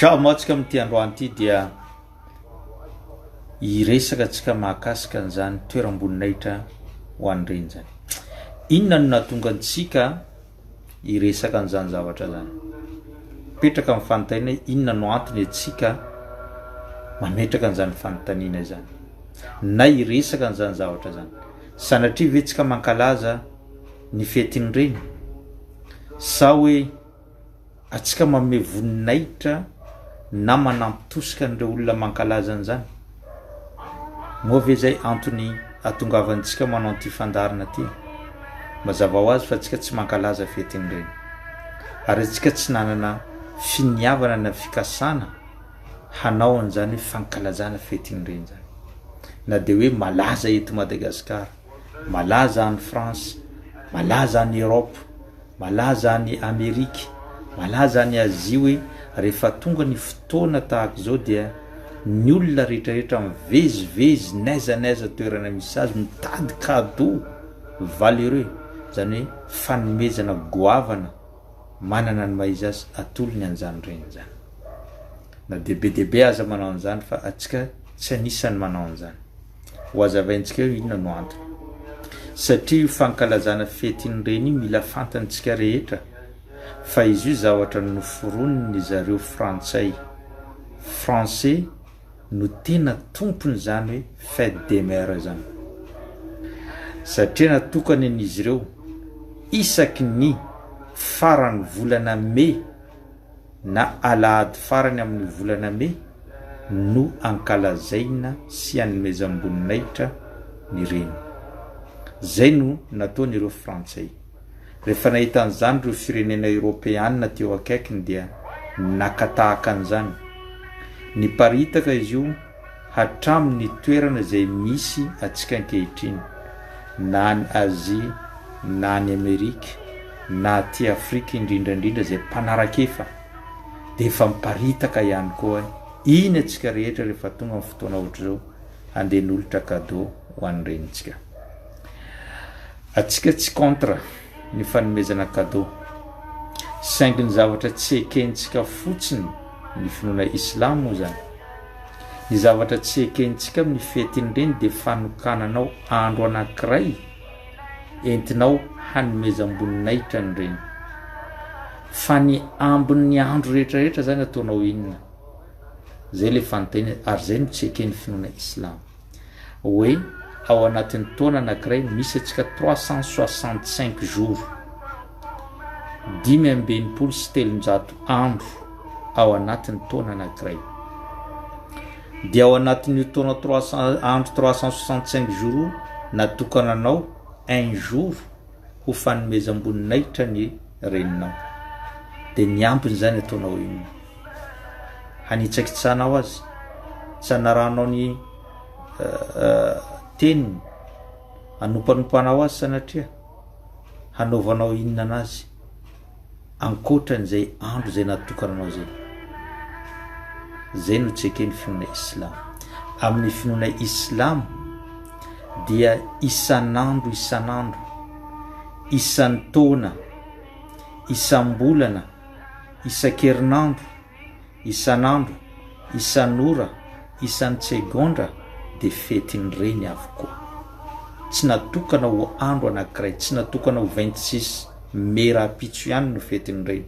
Moatsika amin'ity androany ity dia iresaka antsika mahakasika an'izany toeram-boninahitra ho an'ireny zany. Inona no nahatonga antsika iresaka an'izany zavatra zany? Petraka amin'ny fanontaniana inona no antony antsika mametraka an'izany fanontaniana izany na iresaka an'izany zavatra zany? Sanatria ve tsika mankalaza ny fetin'ireny sa hoe atsika manome voninahitra na manampitosika an'ireo olona mankalaza an'izany? Moa ve zay antony ahatongavantsika manao an'ity fandarina ty? Mazava ho azy fa atsika tsy mankalaza fetin'ireny ary atsika tsy nanana finiavana na fikasana hanao an'izany hoe fankalazana fetin'ireny zany. Na de hoe malaza eto Madagasikara, malaza any France, malaza any Europe, malaza any Amerika, malaza any Azia, hoe rehefa tonga ny fotoana tahaka izao dia ny olona rehetrarehetra mivezivezy n'aiza toerana misy azy mitady cadeau valeureux, zany hoe fanomezana goavana manana ny maizy azy atolony an'izany reny zany. Na be aza manao an'izany fa atsika tsy anisany manao an'izany. Ho azavaintsika hoe inona no antony? Satria io fankalazana fetin'ireny mila fantantsika rehetra fa izy io zavatra noforoniny zareo frantsay. Français no tena tompony zany hoe fête des mères zany. Satria natokany an'izy ireo isaky ny farany volana Mai na alahady farany amin'ny volana Mai no ankalazaina sy anomezam-boninahitra ny reny. Zay no nataon'ireo frantsay. Rehefa nahita an'izany ireo firenena Europeana teo akaikiny dia nakatahaka an'izany. Niparitaka izy io hatramin'ny toerana izay misy atsika ankehitriny, na any Azia, na any Amerika, na aty Afrika indrindrandrindra izay mpanarakefa dia efa miparitaka ihany koa iny atsika rehetra rehefa tonga amin'ny fotoana ohatr'izao andeha nolotra cadeau ho an'irenitsika. Atsika tsy contre ny fanomezana cadeau, saingy ny zavatra tsy ekentsika fotsiny ny finoana Islam moa zany. Ny zavatra tsy ekentsika amin'ny fetin'ireny dia fanokananao andro anankiray entinao hanomezam-boninahitra n'ireny. Fa ny ambin'ny andro rehetrarehetra zany ataonao inona? Zay le fanontaniana, ary zay no tsy eken'ny finoana Islam. Hoe ao anatin'ny taona anankiray misy atsika 365 jours, 583 andro ao anatin'ny taona anankiray. Dia ao anatin'io taona 365 jours natokananao 1 jour ho fanomezam-boninahitra ny reninao. Dia ny ambiny zany ataonao inona? Hanitsakitsanao azy, tsy hanaranao ny teniny, hanompanompanao azy sanatria hanaovanao inona anazy ankoatran'izay andro zay natokananao zay. Zay no tsy eken'ny finoana Islam. Amin'ny finoana Islam dia isan'andro, isan'ny taona, isam-bolana, isan-kerinandro, isan'andro, isan'ora, isan'ny segondra dia fetin'ireny avokoa. Tsy natokana ho andro anankiray, tsy natokana ho 26 Mai rapitso ihany no fetin'ireny.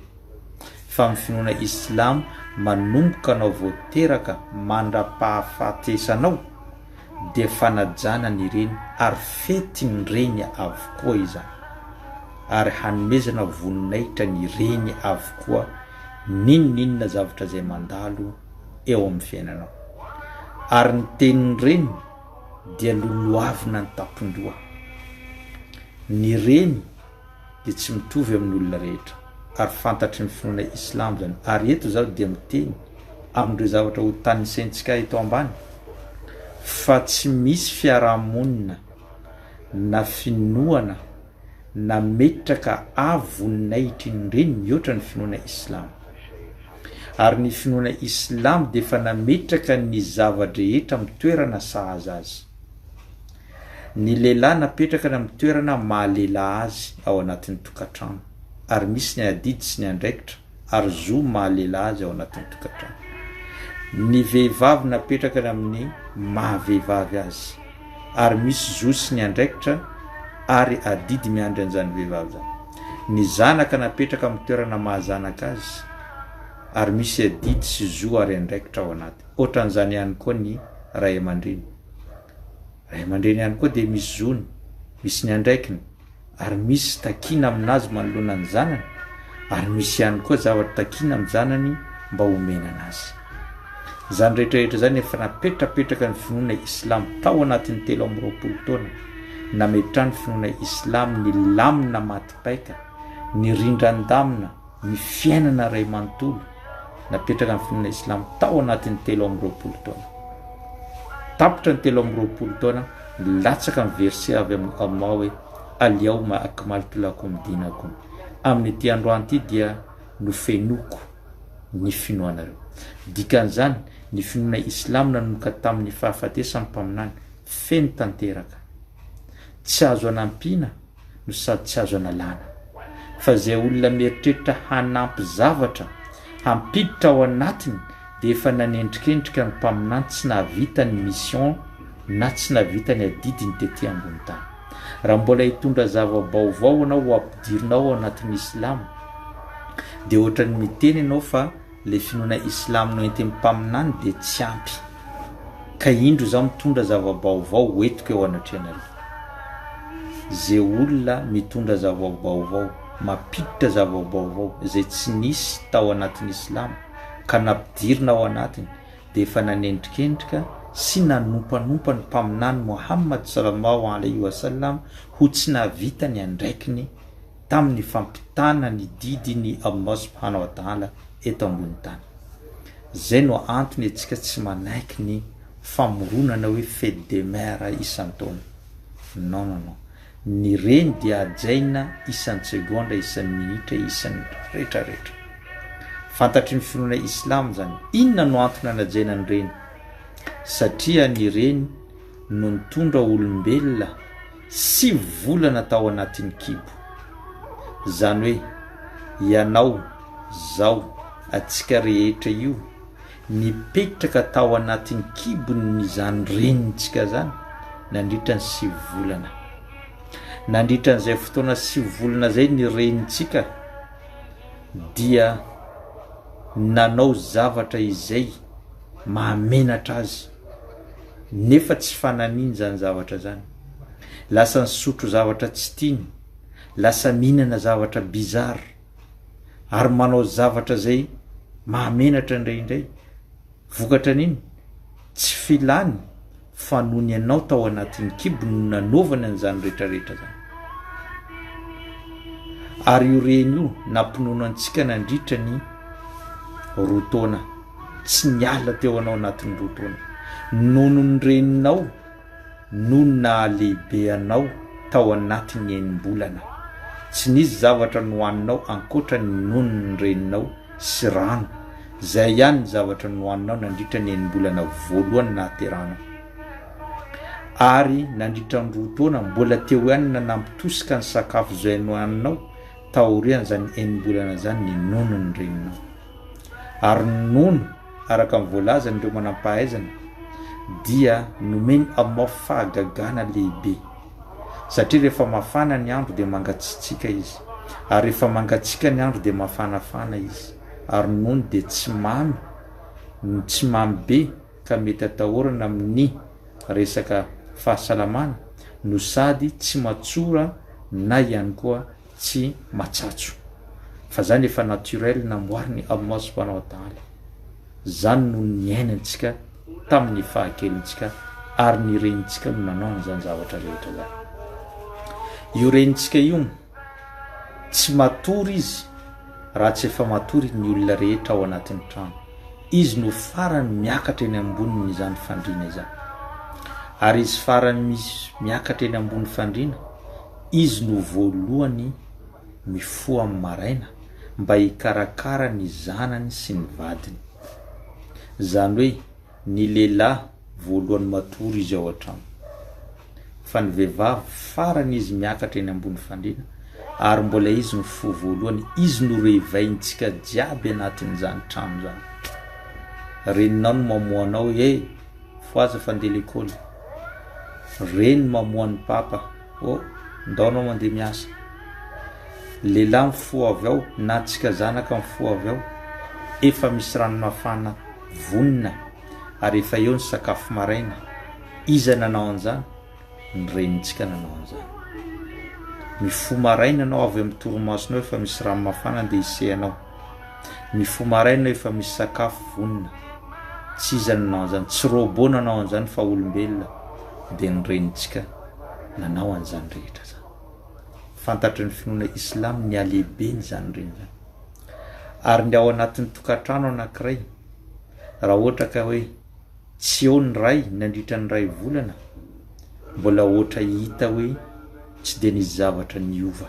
Fa amin'ny finoana Islam manomboka anao voateraka mandra-pahafatesanao dia fanajana n'ireny ary fetin'ireny avokoa izany, ary hanomezana voninahitra n'ireny avokoa ninona zavatra zay mandalo eo amin'ny fiainanao. Ary ny tenin'ireny dia loloavina ny tampondroa. Ny reny dia tsy mitovy amin'olona rehetra, ary fantatry ny finoana Islam zany. Ary eto zao dia miteny amin'ireo zavatra ho tanisaintsika eto ambany fa tsy misy fiarahamonina na finoana na metraka voninahitra in'ireny mihoatra ny finoana Islam. Ary ny finoana Islam dia efa nametraka ny zavadrehetra amin'ny toerana sahaza azy. Ny lehilahy napetraka amin'ny toerana mahalehilahy azy ao anatin'ny tokantrano, ary misy ny adidy sy ny andraikitra ary zo mahalehilahy azy ao anatin'ny tokantrano. Ny vehivavy napetraka amin'ny mahavehivavy azy ary misy zo sy ny andraikitra ary adidy miandry an'izany vehivavy zany. Ny zanaka napetraka amin'ny toerana mahazanaka azy ary misy adidy sy zo ary andraikitra ao anaty. Ohatran'izany ihany koa ny ray aman-dreny. Ray aman-dreny ihany koa dia misy zony, misy ny andraikiny ary misy takina aminazy manoloana ny zanany ary misy ihany koa zavatra takina amin'ny zanany mba homena anazy. Zany rehetrarehetra zany efa napetrapetraka ny finoana islam tao anatin'ny 320 taona, nametrany finoana islam ny lamina maty-paika, ny rindran-damina, ny fiainana ray manontolo, napetraka ny finoana islam tao anatin'ny 320 taona. Tapitra ny 320 taona, latsaka ny verset avy amin'ny Allah hoe al-yawma akmaltu lakum dinakum. Amin'ny ity androany ity dia nofenoko ny finoanareo. Dikan'izany ny finoana islam nanomboka tamin'ny fahafatesany mpaminany feno tanteraka, tsy azo anampina no sady tsy azo analana. Fa zay olona mieritreritra hanampy zavatra hampiditra ao anatiny dia efa nanendrikendrika ny mpaminany tsy nahavita ny mission na tsy nahavita ny adidiny tetỳ ambony tany. Raha mbola hitondra zava-baovao anao ho ampidirinao ao anatin'ny islam dia ohatran'ny miteny ianao fa le finoana islam no entin'ny mpaminany dia tsy ampy, ka indro zaho mitondra zava-baovao hoentiko eo anatrehanareo. Zay olona mitondra zava-baovao, mampiditra zava-baovao zay tsy nisy tao anatin'ny islam ka nampidirina ao anatiny dia efa nanendrikendrika sy nanompanompa ny mpaminany Muhammad sallallahu alaihi wasallam ho tsy nahavita ny andraikiny tamin'ny fampitana ny didiny Allah subhanahu wa ta'ala eto ambony tany. Zay no antony antsika tsy manaiky ny famoronana hoe fête des mères isan-taona. Non. Ny reny dia ajaina isan'ny segonda, isan'ny minitra, isan'ny rehetrarehetra. Fantatry ny finoana islam zany. Inona no antony anajaina ny reny? Satria ny reny no nitondra olombelona 9 volana tao anatin'ny kibo. Zany hoe ianao, zao, atsika rehetra io nipetraka tao anatin'ny kibony zany renintsika zany nandritra ny 9 volana. Nandritra n'izay fotoana 9 volana zay ny renintsika dia nanao zavatra izay mahamenatra azy nefa tsy fananiny zany zavatra zany. Lasa nisotro zavatra tsy tiany, lasa mihinana zavatra bizarre ary manao zavatra zay mahamenatra indraindray. Vokatra niny tsy filany fa noho ny anao tao anatin'ny kibony no nanaovana an'izany rehetrarehetra zany. Ary io reny io nampinono antsika nandritra ny 2 taona, tsy niala teo anao anatin'ny 2 taona. Nono ny reninao no nahalehibe anao tao anatin'ny 9 bolana. Tsy nisy zavatra nohaninao ankoatra ny nono ny reninao sy rano. Zay ihany ny zavatra nohaninao nandritra ny 9 bolana voalohany nahaterahana. Ary nandritra ny 2 taona mbola teo ihany nanampitosika ny sakafo zay nohaninao taorian'izany 9 bolana zany ny nono ny reninao. Ary nono araka ny voalaza n'ireo manam-pahaizana dia nomeny Allah fahagagana lehibe, satria rehefa mafana ny andro dia mangatsitsika izy, ary rehefa mangatsika ny andro dia mafanafana izy. Ary nono dia tsy mamy be ka mety atahorana amin'ny resaka fahasalamana no sady tsy matsora na ihany koa tsy matsatso, fa zany efa naturel namboariny Allah subhanahu wa ta'ala. Zany no niainantsika tamin'ny fahakelintsika ary ny renintsika no nanao an'izany zavatra rehetra zany. Io renintsika io tsy matory izy raha tsy efa matory ny olona rehetra ao anatin'ny trano. Izy no farany miakatra eny amboniny izany fandriana izany. Ary izy farany misy miakatra eny ambony fandriana, izy no voalohany mifoha amin'ny maraina mba hikarakara ny zanany sy ny vadiny. Zany hoe ny lehilahy voalohany matory izy ao an-trano, fa ny vehivavy farany izy miakatra eny ambony fandriana ary mbola izy ny fo voalohany, izy no revaintsika jiaby anatin'izany trano zany. Reninao no mamoanao, fo aza fandeha lekôly. Reny mamoan'ny papa, ndaonao mandeha miasa. Lehilahy mifo avy ao, na tsika zanaka mifo avy ao, efa misy rano mafana vonina, ary efa eo ny sakafo maraina. Iza nanao an'izany? Ny renintsika nanao an'izany. Mifo maraina anao avy amin'ny toromasonao, efa misy rano mafana andeha isehanao. Mifo maraina efa misy sakafo vonina. Tsy iza nanao an'izany, tsy robot nanao an'izany fa olombelona. Dia ny renintsika nanao an'izany rehetra zany. Fantatry ny finoana Islam ny alehibeny zany reny zany. Ary ny ao anatin'ny tokantrano anankiray, raha ohatra ka hoe tsy eo ny ray nandritra ny ray volana, mbola ohatra hita hoe tsy dia nisy zavatra niova.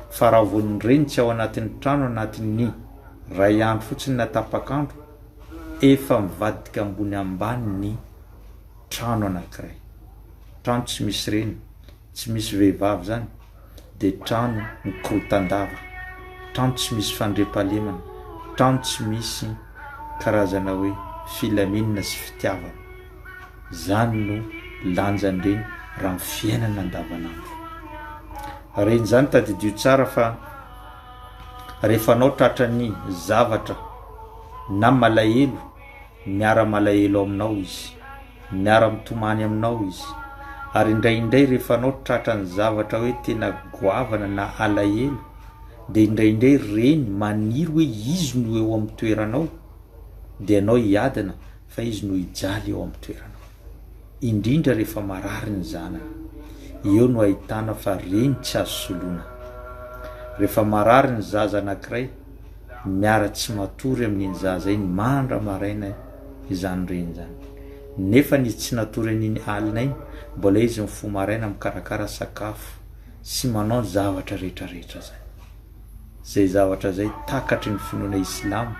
Fa raha vao ny reny tsy ao anatin'ny trano anatin'ny ray andro fotsiny natapakandro, efa mivadika ambony ambany ny trano anankiray. Trano tsy misy reny, tsy misy vehivavy zany, dia trano mikorotan-dava, trano tsy misy fandriampahalemana, trano tsy misy karazana hoe filaminana sy fitiavana. Zany no lanjan'ireny raha ny fiainana andavanandro. Reny zany tadidio tsara fa rehefa anao tratra ny zavatra na malahelo, miara malahelo aminao izy, miara mitomany aminao izy. Ary indraindray rehefa anao tratra ny zavatra hoe tena goavana na alahelo, dia indraindray reny maniry hoe izy no eo amin'ny toeranao, dia anao hiadana fa izy no hijaly eo amin'ny toeranao. Indrindra rehefa marary ny zanany, eo no ahitana fa reny tsy azo soloina. Rehefa marary ny zaza anankiray, miara tsy matory amin'iny zaza iny mandra maraina izany reny zany. Nefa izy tsy natory an'iny alina iny, mbola izy mifo maraina mikarakara sakafo sy manao zavatra rehetrarehetra zay. Zay zavatra zay takatry ny finoana Islam,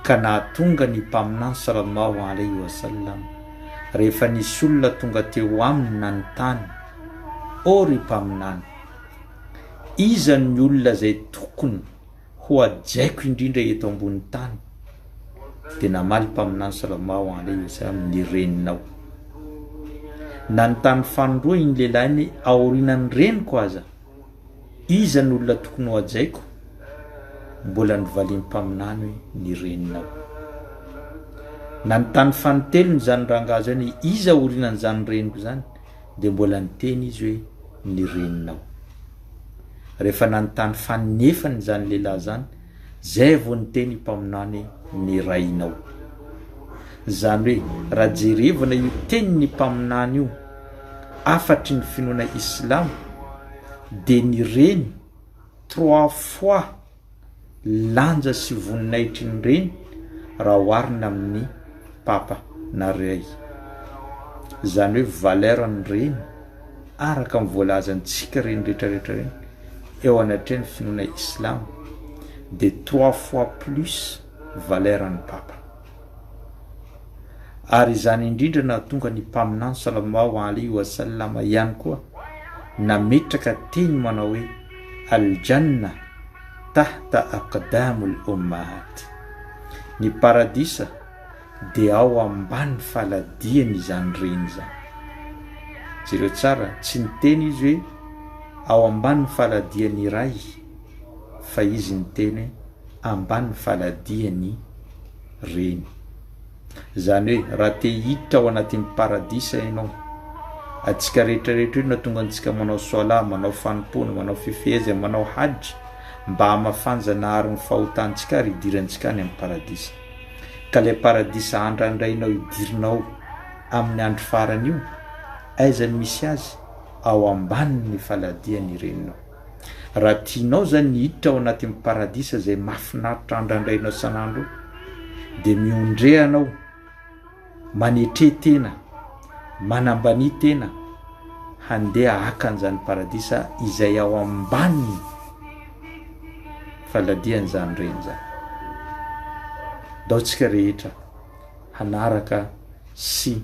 ka nahatonga ny mpaminany sallallahu alaihi wasallam, rehefa nisy olona tonga teo aminy na ny tany, ry mpaminany, iza ny olona zay tokony ho ajaiko indrindra eto ambony tany? Dia namaly mpaminany sallallahu alaihi wasallam ny reninao. Na ny tany fanondroa iny lehilahy ny aorinany reniko aza, iza ny olona tokony ho ajaiko? Mbola nivalin'ny mpaminany ny reninao. Na ny tany fanotelo ny zany rangazy hoe iza orinany zany reniko zany, dia mbola niteny izy hoe ny reninao. Rehefa na ny tany fanefany zany lehilahy zany, zay vao niteny mpaminany ny rainao. Zany hoe raha jerevana io teny ny mpaminany io afatry ny finoana Islam, dia ny reny 3 fois lanja sy voninaitry ny reny raha oharina amin'ny papa na ray. Zany hoe valeur ny reny araka amin'ny voalazantsika reny rehetrarehetra reny eo anatreny finoana Islam, dia 3 fois plus valeur ny papa. Ary izany indrindra na tonga ny mpaminany sallallahu alaihi wasallam ihany koa nametraka teny manao hoe aljanna tahta aqdamul ummahat, ny paradisa dia ao ambany faladiany izany reny zany. Jereo tsara, tsy niteny izy hoe ao ambany faladiany iray, fa izy niteny ambany faladiany reny. Zany hoe raha te hiditra ao anatin'ny paradisa ianao, atsika rehetrarehetra io na tonga antsika manao soala, manao fanompona, manao fifehezana, manao hajy, mba hamafanjanahary ny fahotantsika ary hidirantsika any amin'ny paradisa. Ka ilay paradisa andrandrainao hidirinao amin'ny andro farany io, aiza ny misy azy? Ao ambanin'ny faladiany renao. Raha tianao zany hiditra ao anatin'ny paradisa zay mahafinaritra andrandrainao sanandro, dia miondrehanao, manetre tena, manambany tena, handeha hakan'izany paradisa izay ao ambaniny faladiany zany reny zany. Daotsika rehetra hanaraka sy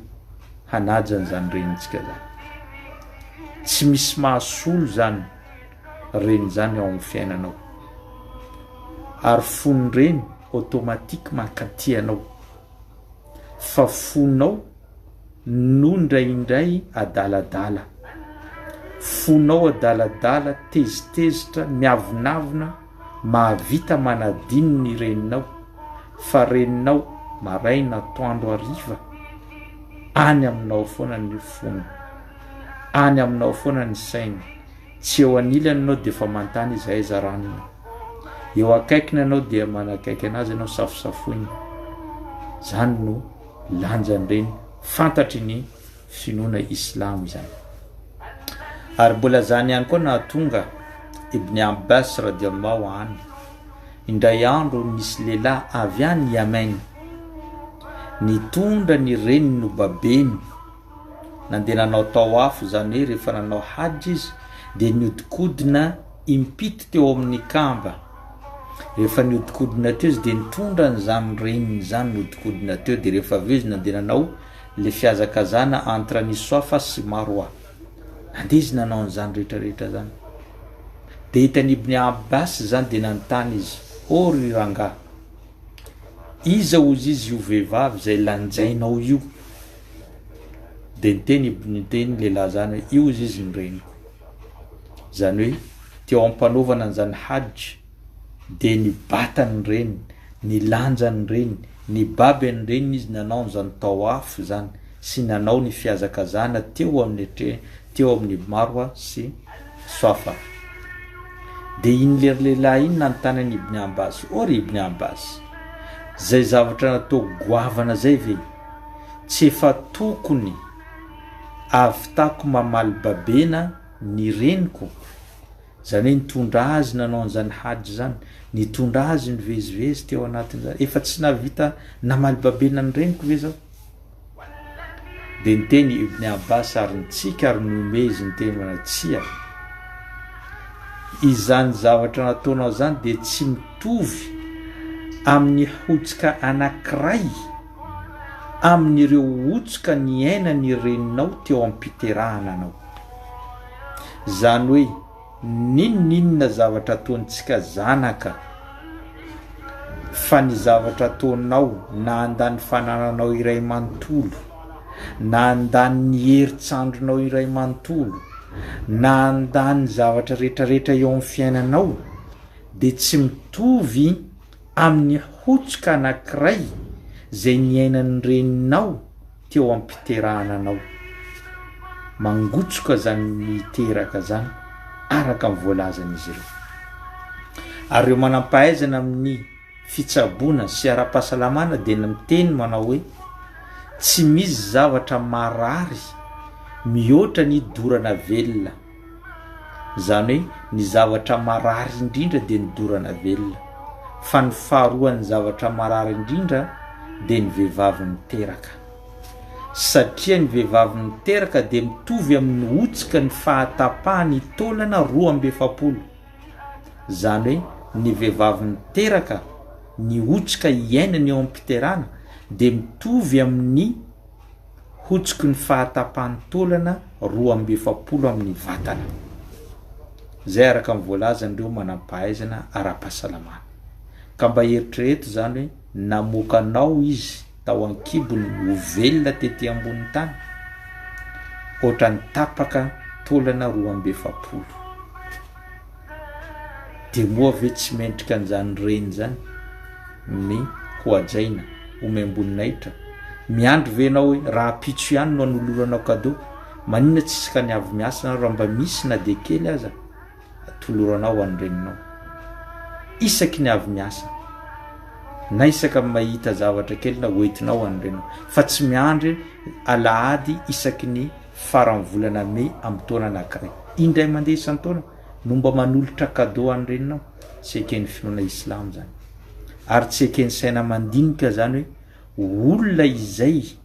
hanajan'izany renitsika zany. Tsy misy mahasolo zany reny zany ao amin'ny fiainanao, ary fony reny automatique mankatianao, fa fonao no indraindray adaladala, fonao adaladala tezitezitra miavonavona mahavita manadino ny reninao, fa reninao maraina atoandro hariva any aminao foana ny fono, any aminao foana ny saina, tsy eo anilany anao dia efa mantany izy aiza ranony, eo akaikiny anao dia manakaiky anazy anao safosafoiny. Zany no lanjany reny fantatry ny finoana islamo izany. Ary mbola zany ihany koa nahatonga Ibn Abbas radiallahu anhu indray andro nisy lehilahy avy any Yemen nitondra ny reniny no babeny, nandeha nanao tawaf, zany hoe rehefa nanao hajj izy dia niodikodina impito teo amin'ny kamba. Rehefa niodikodina teo izy dia nitondra n'izany reniny zany niodikodina teo, dia rehefa avy eo izy nandeha nanao le fiazakazana entre ny Safa sy Marwa, nandeha izy nanao an'izany rehetrarehetra zany. Dia hitany Ibn Abbas zany dia nanontany izy, o ry rangahy, iza ozy izy io vehivavy zay lanjainao io? Dia niteny lehilahy zany hoe io ozy izy ny reniko, zany hoe teo ampanaovana an'izany hajj dia nibata ny reny, nilanja ny reny, nibaby ny reny izy nanao an'izany tawaf zany sy nanao ny fiazakazana teo amin'ny Marwa sy Safa. Dia iny lehilahy iny nanontany ny Ibn Abbas, o ry Ibn Abbas, zay zavatra natao goavana zay ve tsy efa tokony avitako mamaly babena ny reniko? Zany hoe nitondra azy nanao an'izany hajj zany, nitondra azy nivezivezy teo anatin'izany, efa tsy navita namaly babena ny reniko ve zao? Dia niteny Ibn Abbas ary nitsika ary nomeza niteny manatsia, izany zavatra nataonao zany dia tsy mitovy amin'ny hotsika anankiray amin'ireo hotsoka ny aina ny reninao teo ampiterahana anao. Zany hoe ninninona zavatra ataontsika zanaka fa ny zavatra ataonao na andany fanananao iray manontolo, na andany ny herintsandronao iray manontolo, na andany zavatra rehetrarehetra eo amin'ny fiainanao, dia tsy mitovy amin'ny hotsoka anankiray zay ny ainan'ny reninao teo ampiterahana anao. Mangotsoka zany miteraka zany araka amin'ny voalazan'izy ireo. Ary ireo manam-pahaizana amin'ny fitsaboana sy ara-pahasalamana dia miteny manao hoe tsy misy zavatra marary mihoatra ny dorana velona. Zany hoe ny zavatra marary indrindra dia ny dorana velona, fa ny faharoan'ny zavatra marary indrindra dia ny vehivavy miteraka, satria ny vehivavy miteraka dia mitovy amin'ny hotsika ny fahatapahany taolana 2 Zany hoe ny vehivavy miteraka, ny hotsika iainany eo ampiterana dia mitovy amin'ny hotsiky ny fahatapahany taolana 2 amin'ny vatana. Zay araka amin'ny voalazan'ireo manam-pahaizana ara-pahasalamana. Ka mba eritrereto zany hoe namokanao izy tao an-kibony ho velona tety ambony tany, ohatra ny tapaka taolana 2 dia moa ve tsy mendrika an'izany reny zany ny hoajaina ome amboninahitra? Miandro venao hoe raha pitso ihany no anoloranao kado, maninona tsy isaka ny avy miasa na raha mba misy na dia kely aza atoloranao any reninao? Isaky ny avy miasa na isaka mahita zavatra kely na hoentinao any renao, fa tsy miandry alahady isaky ny farany volana May amin'ny taona anankiray, indray mandeha isan-taona no mba manolotra kado any reninao. Tsy eken'ny finoana islamo zany, ary tsy eken'ny saina mandinika zany hoe olona izay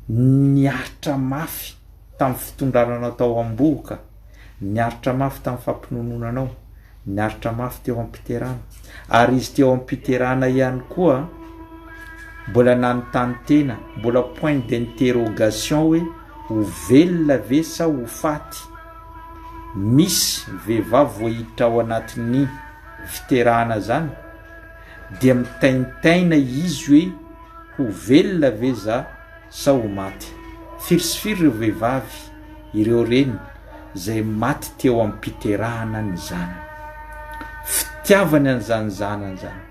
niaritra mafy tamin'ny fitondrananao tao am-boka, niaritra mafy tamin'ny fampinononanao, niaritra mafy teo ampiterana, ary izy teo ampiterana ihany koa mbola nanontany tena, mbola point d'interrogation hoe ho velona ve sa ho faty? misy vehivavy voahiditra ao anatin'ny fiterahana zany dia mitaintaina izy hoe ho velona ve za sa ho maty. Firisifiry ireo vehivavy ireo reny zay maty teo amin'ny mpiterahana ny zanany, fitiavany an'izany zanany zany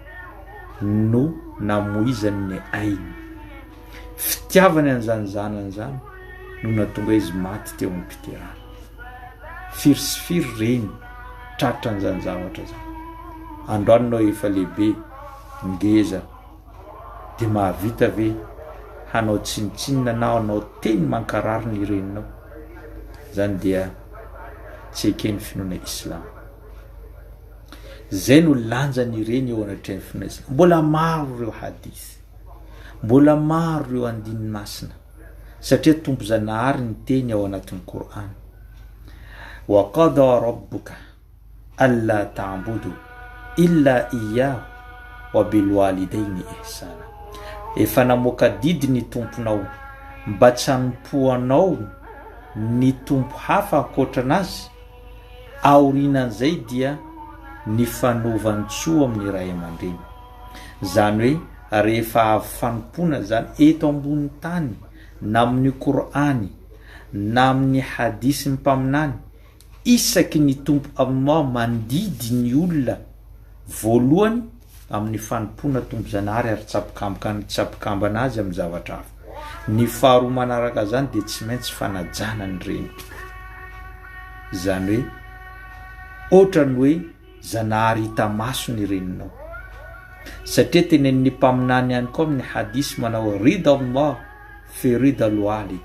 no namoizany ny ainy, fitiavany an'izany zanany zany no natonga izy maty teo amin'ny mpiterahana. Firisifiry reny tratra an'izany zavatra zany. Androanynao efa lehibe ngeza dia mahavita ve hanao tsinitsinina na hanao teny mankarary ny reninao? Zany dia tsy ekeny finoana Islam. Zay no lanjany ireny eo anatrehany finoana Islam. Mbola maro ireo hadisy, mbola maro ireo andiny masina, satria tompo zanahary ny teny ao anatin'ny Qur'an. Wa qada rabbuka alla ta'budu illa iyyahu wa bil walidaini ihsana. Efa namoaka didy ny tomponao mba tsy hanompoanao ny tompo hafa ankoatranazy, aorinan'izay dia ny fanaovantsoa amin'ny ray aman-dreny. Zany hoe rehefa avy fanompona zany eto ambony tany na amin'ny Qur'any na amin'ny hadisy ny mpaminany, isaky ny tompo Allah mandidy ny olona voalohany amin'ny fanompona tompo zanahary ary tsapokambana azy amin'ny zavatra hafa. Ny faharoa manaraka zany dia tsy maintsy fanajana ny reny. Zany hoe ohatrany hoe zanahary hita maso ny reninao, satria tenen'ny mpaminany ihany koa amin'ny hadisy manao rida Allah fi rida al-walid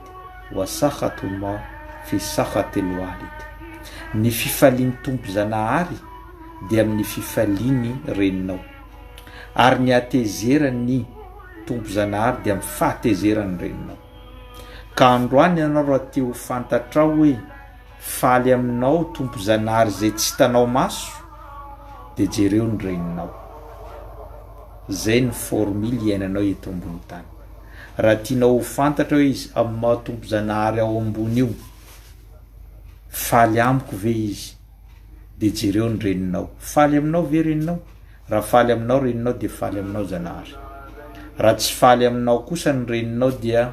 wa sakhatullah fi sakhati al-walid. Ny fifaliany tompo zanahary dia amin'ny fifaliany reninao, ary ny atezerany tompo zanahary dia amin'ny fahatezerany reninao. Ka androany ianao raha te ho fantatrao hoe faly aminao tompo zanahary zay tsy hitanao maso, dia jereo ny reninao. Zay ny formily iainanao eto ambony tany. Raha tianao ho fantatra hoe izy amin'ny tompo zanahary ao ambony io faly amiko ve izy, dia jereo ny reninao. Faly aminao ve reninao? Raha faly aminao reninao dia faly aminao zanahary. Raha tsy faly aminao kosa ny reninao dia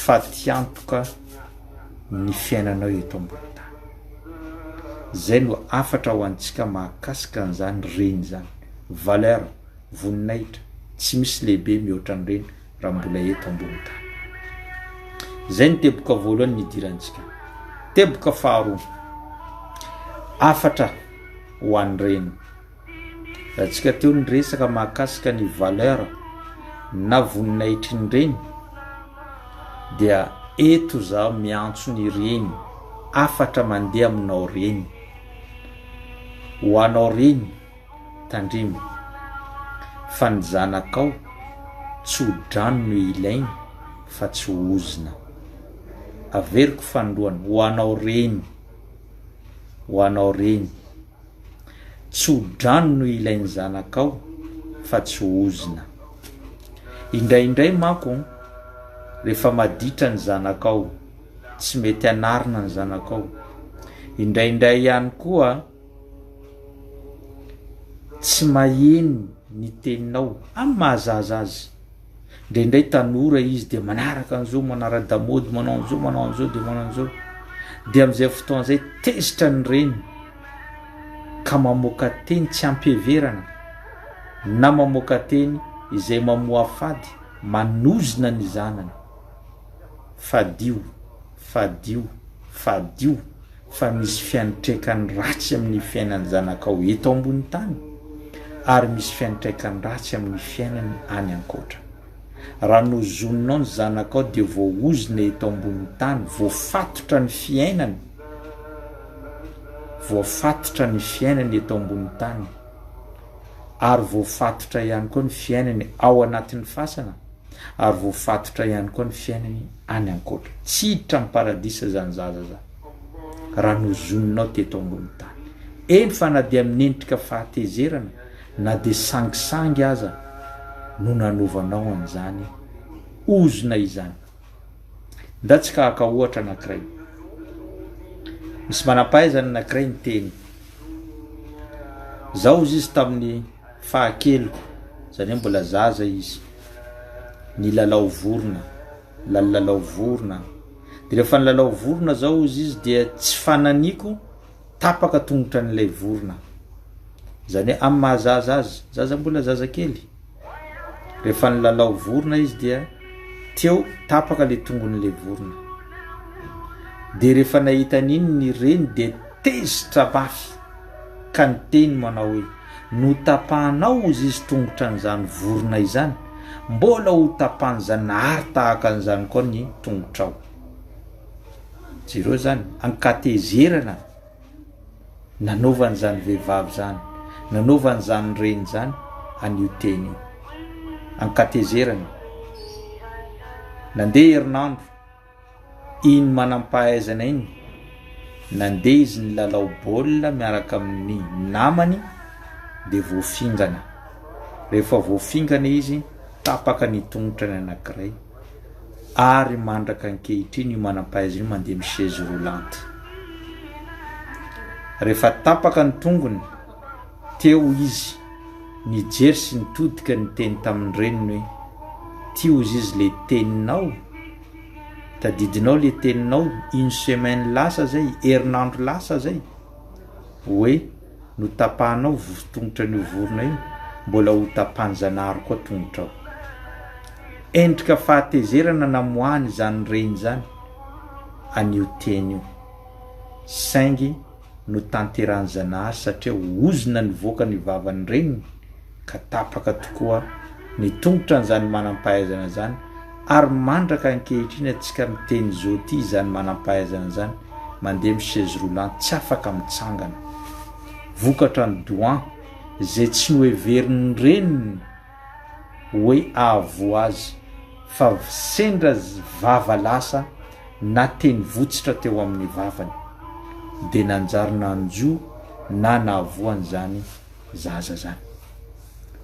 fatiantoka ny fiainanao eto ambony tany. Zay no afatra ho antsika mahakasika an'izany reny zany. Valeur voninahitra tsy misy lehibe mihoatra ny reny raha mbola eto ambony tany. Zay ny teboka voalohany nidirantsika. Teboka faharoa, afatra ho an'ny reny. Rahantsika teo ny resaka mahakasika ny valeur na voninahitry ny reny, dia eto zaho miantso ny reny afatra mandeha aminao reny. Ho anao reny tandremo, fa ny zanakao tsy ho drano no ilainy fa tsy ho ozina. Averiko fandroany, ho anao reny, ho anao reny, tsy ho drano no ilainy zanakao fa tsy ho ozina. Indraindray manko rehefa maditra ny zanakao tsy mety anarina ny zanakao. Indraindray ihany koa tsy maheno ny teninao amin'ny mahazaza azy. Indraindray tanora izy dia manaraka an'izao, manara-damody, manao an'izao, manao an'izao, dia manao an'izao. Dia amin'izay fotoan'izay tezitra ny reny ka mamoaka teny tsy ampiheverana, na mamoaka teny izay mamoa fady, manozina ny zanany. Fadio, fadio, fadio, fa misy fiantraikany ratsy amin'ny fiainany zanakao eto ambony tany, ary misy fiantraikany ratsy amin'ny fiainany any ankoatra. Raha nozoninao ny zanakao dia voaozina eto ambony tany, voafatotra ny fiainany, voafatotra ny fiainany eto ambony tany, ary voafatotra ihany koa ny fiainany ao anatin'ny fasana, ary voafatotra ihany koa ny fiainany any ankoatra. Tsy hiditra amin'ny paradisa zany zaza zany raha nozoninao teto ambony tany. Eny fa na dia amin'ny endrika fahatezerana na dia sangisangy aza no nanovanao an'izany ozona izany. Ndatsika haka ohatra anankiray. misy manam-pahaizana anankiray ny teny zao izy tamin'ny fahakeloko zany hoe mbola zaza izy ny lalao vorona lalao vorona de rehefa ny lalao vorona zao izy dia tsy fananiko tapaka tongotra n'ilay vorona zany hoe amin'ny mahazaza azy zaza mbola zaza kely rehefa ny lalao vorona izy dia teo tapaka le tongon'ilay vorona de rehefa nahita an'iny ny reny de tezitra mafy ka ny teny manao hoe no tapahanao izy tongotra n'izany vorona izany mbola ho tapahan'izany ary tahaka an'izany koa ny tongotrao jereo zany ankatezerana nanaovan'izany vehivavy zany nanaovan'izany reny zany an'io teny io ankatezerana nandeha herinandro iny manam-pahaizana iny nandeha izy ny lalao baolina miaraka amin'ny namany de voafingana rehefa voafingana izy tapaka ny tongotra ny anankiray ary mandraka ankehitriny io manam-pahaizana io mandeha amin'ny chaise roulante rehefa tapaka ny tongony teo izy nijery sy nitodika ny teny tamin'ny reniny hoe tio izy le teninao tadidinao le teninao une semaine lasa zay herinandro lasa zay hoe no tapahanao tongotra ny vorona io mbola ho tapahany zanahary koa tongotrao endrika fahatezerana namoahany zany reny zany an'io teny io saingy no tanterahany zanahary satria ozona ny voaka ny vavany reniny ka tapaka tokoa ny tongotra n'izany manam-pahaizana zany ary mandraka ankehitriny atsika miteny zao ty zany manam-pahaizana zany mandeha amin'ny chaise roulante tsy afaka mitsangana vokatra ny doan zay tsy noheveriny reniny hoe ahavo azy fa sendra vava lasa na teny votsitra teo amin'ny vavany de nanjary nanjo na nahavoany zany zaza zany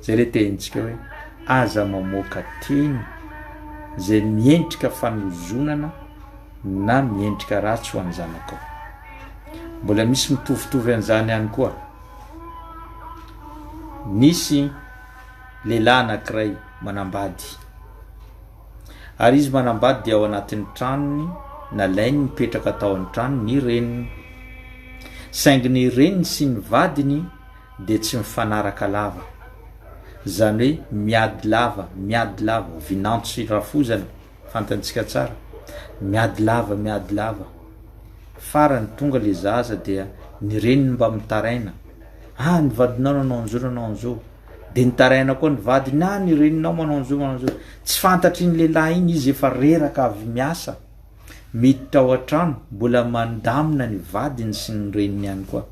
zay le tenintsika hoe aza mamoaka teny zay miendrika fanozonana na miendrika ratsy ho any zanakao mbola misy mitovitovy an'izany ihany koa nisy lehilahy anankiray manambady ary izy manambady dia ao anatin'ny tranony nalainy mipetraka tao amin'ny tranony ny reniny saingy ny reniny sy ny vadiny de tsy mifanaraka lava zany hoe miady lava vinanto sy rafozana fantantsika tsara miady lava farany tonga le zaza dia ny reniny mba mitaraina ny vadinao nanao an'zao de nitaraina koa ny vadiny ny reninao manao an'zao tsy fantatry ny lehilahy iny izy efa reraka avy miasa miditra ao an-trano mbola mandamina ny vadiny sy ny reniny ihany koa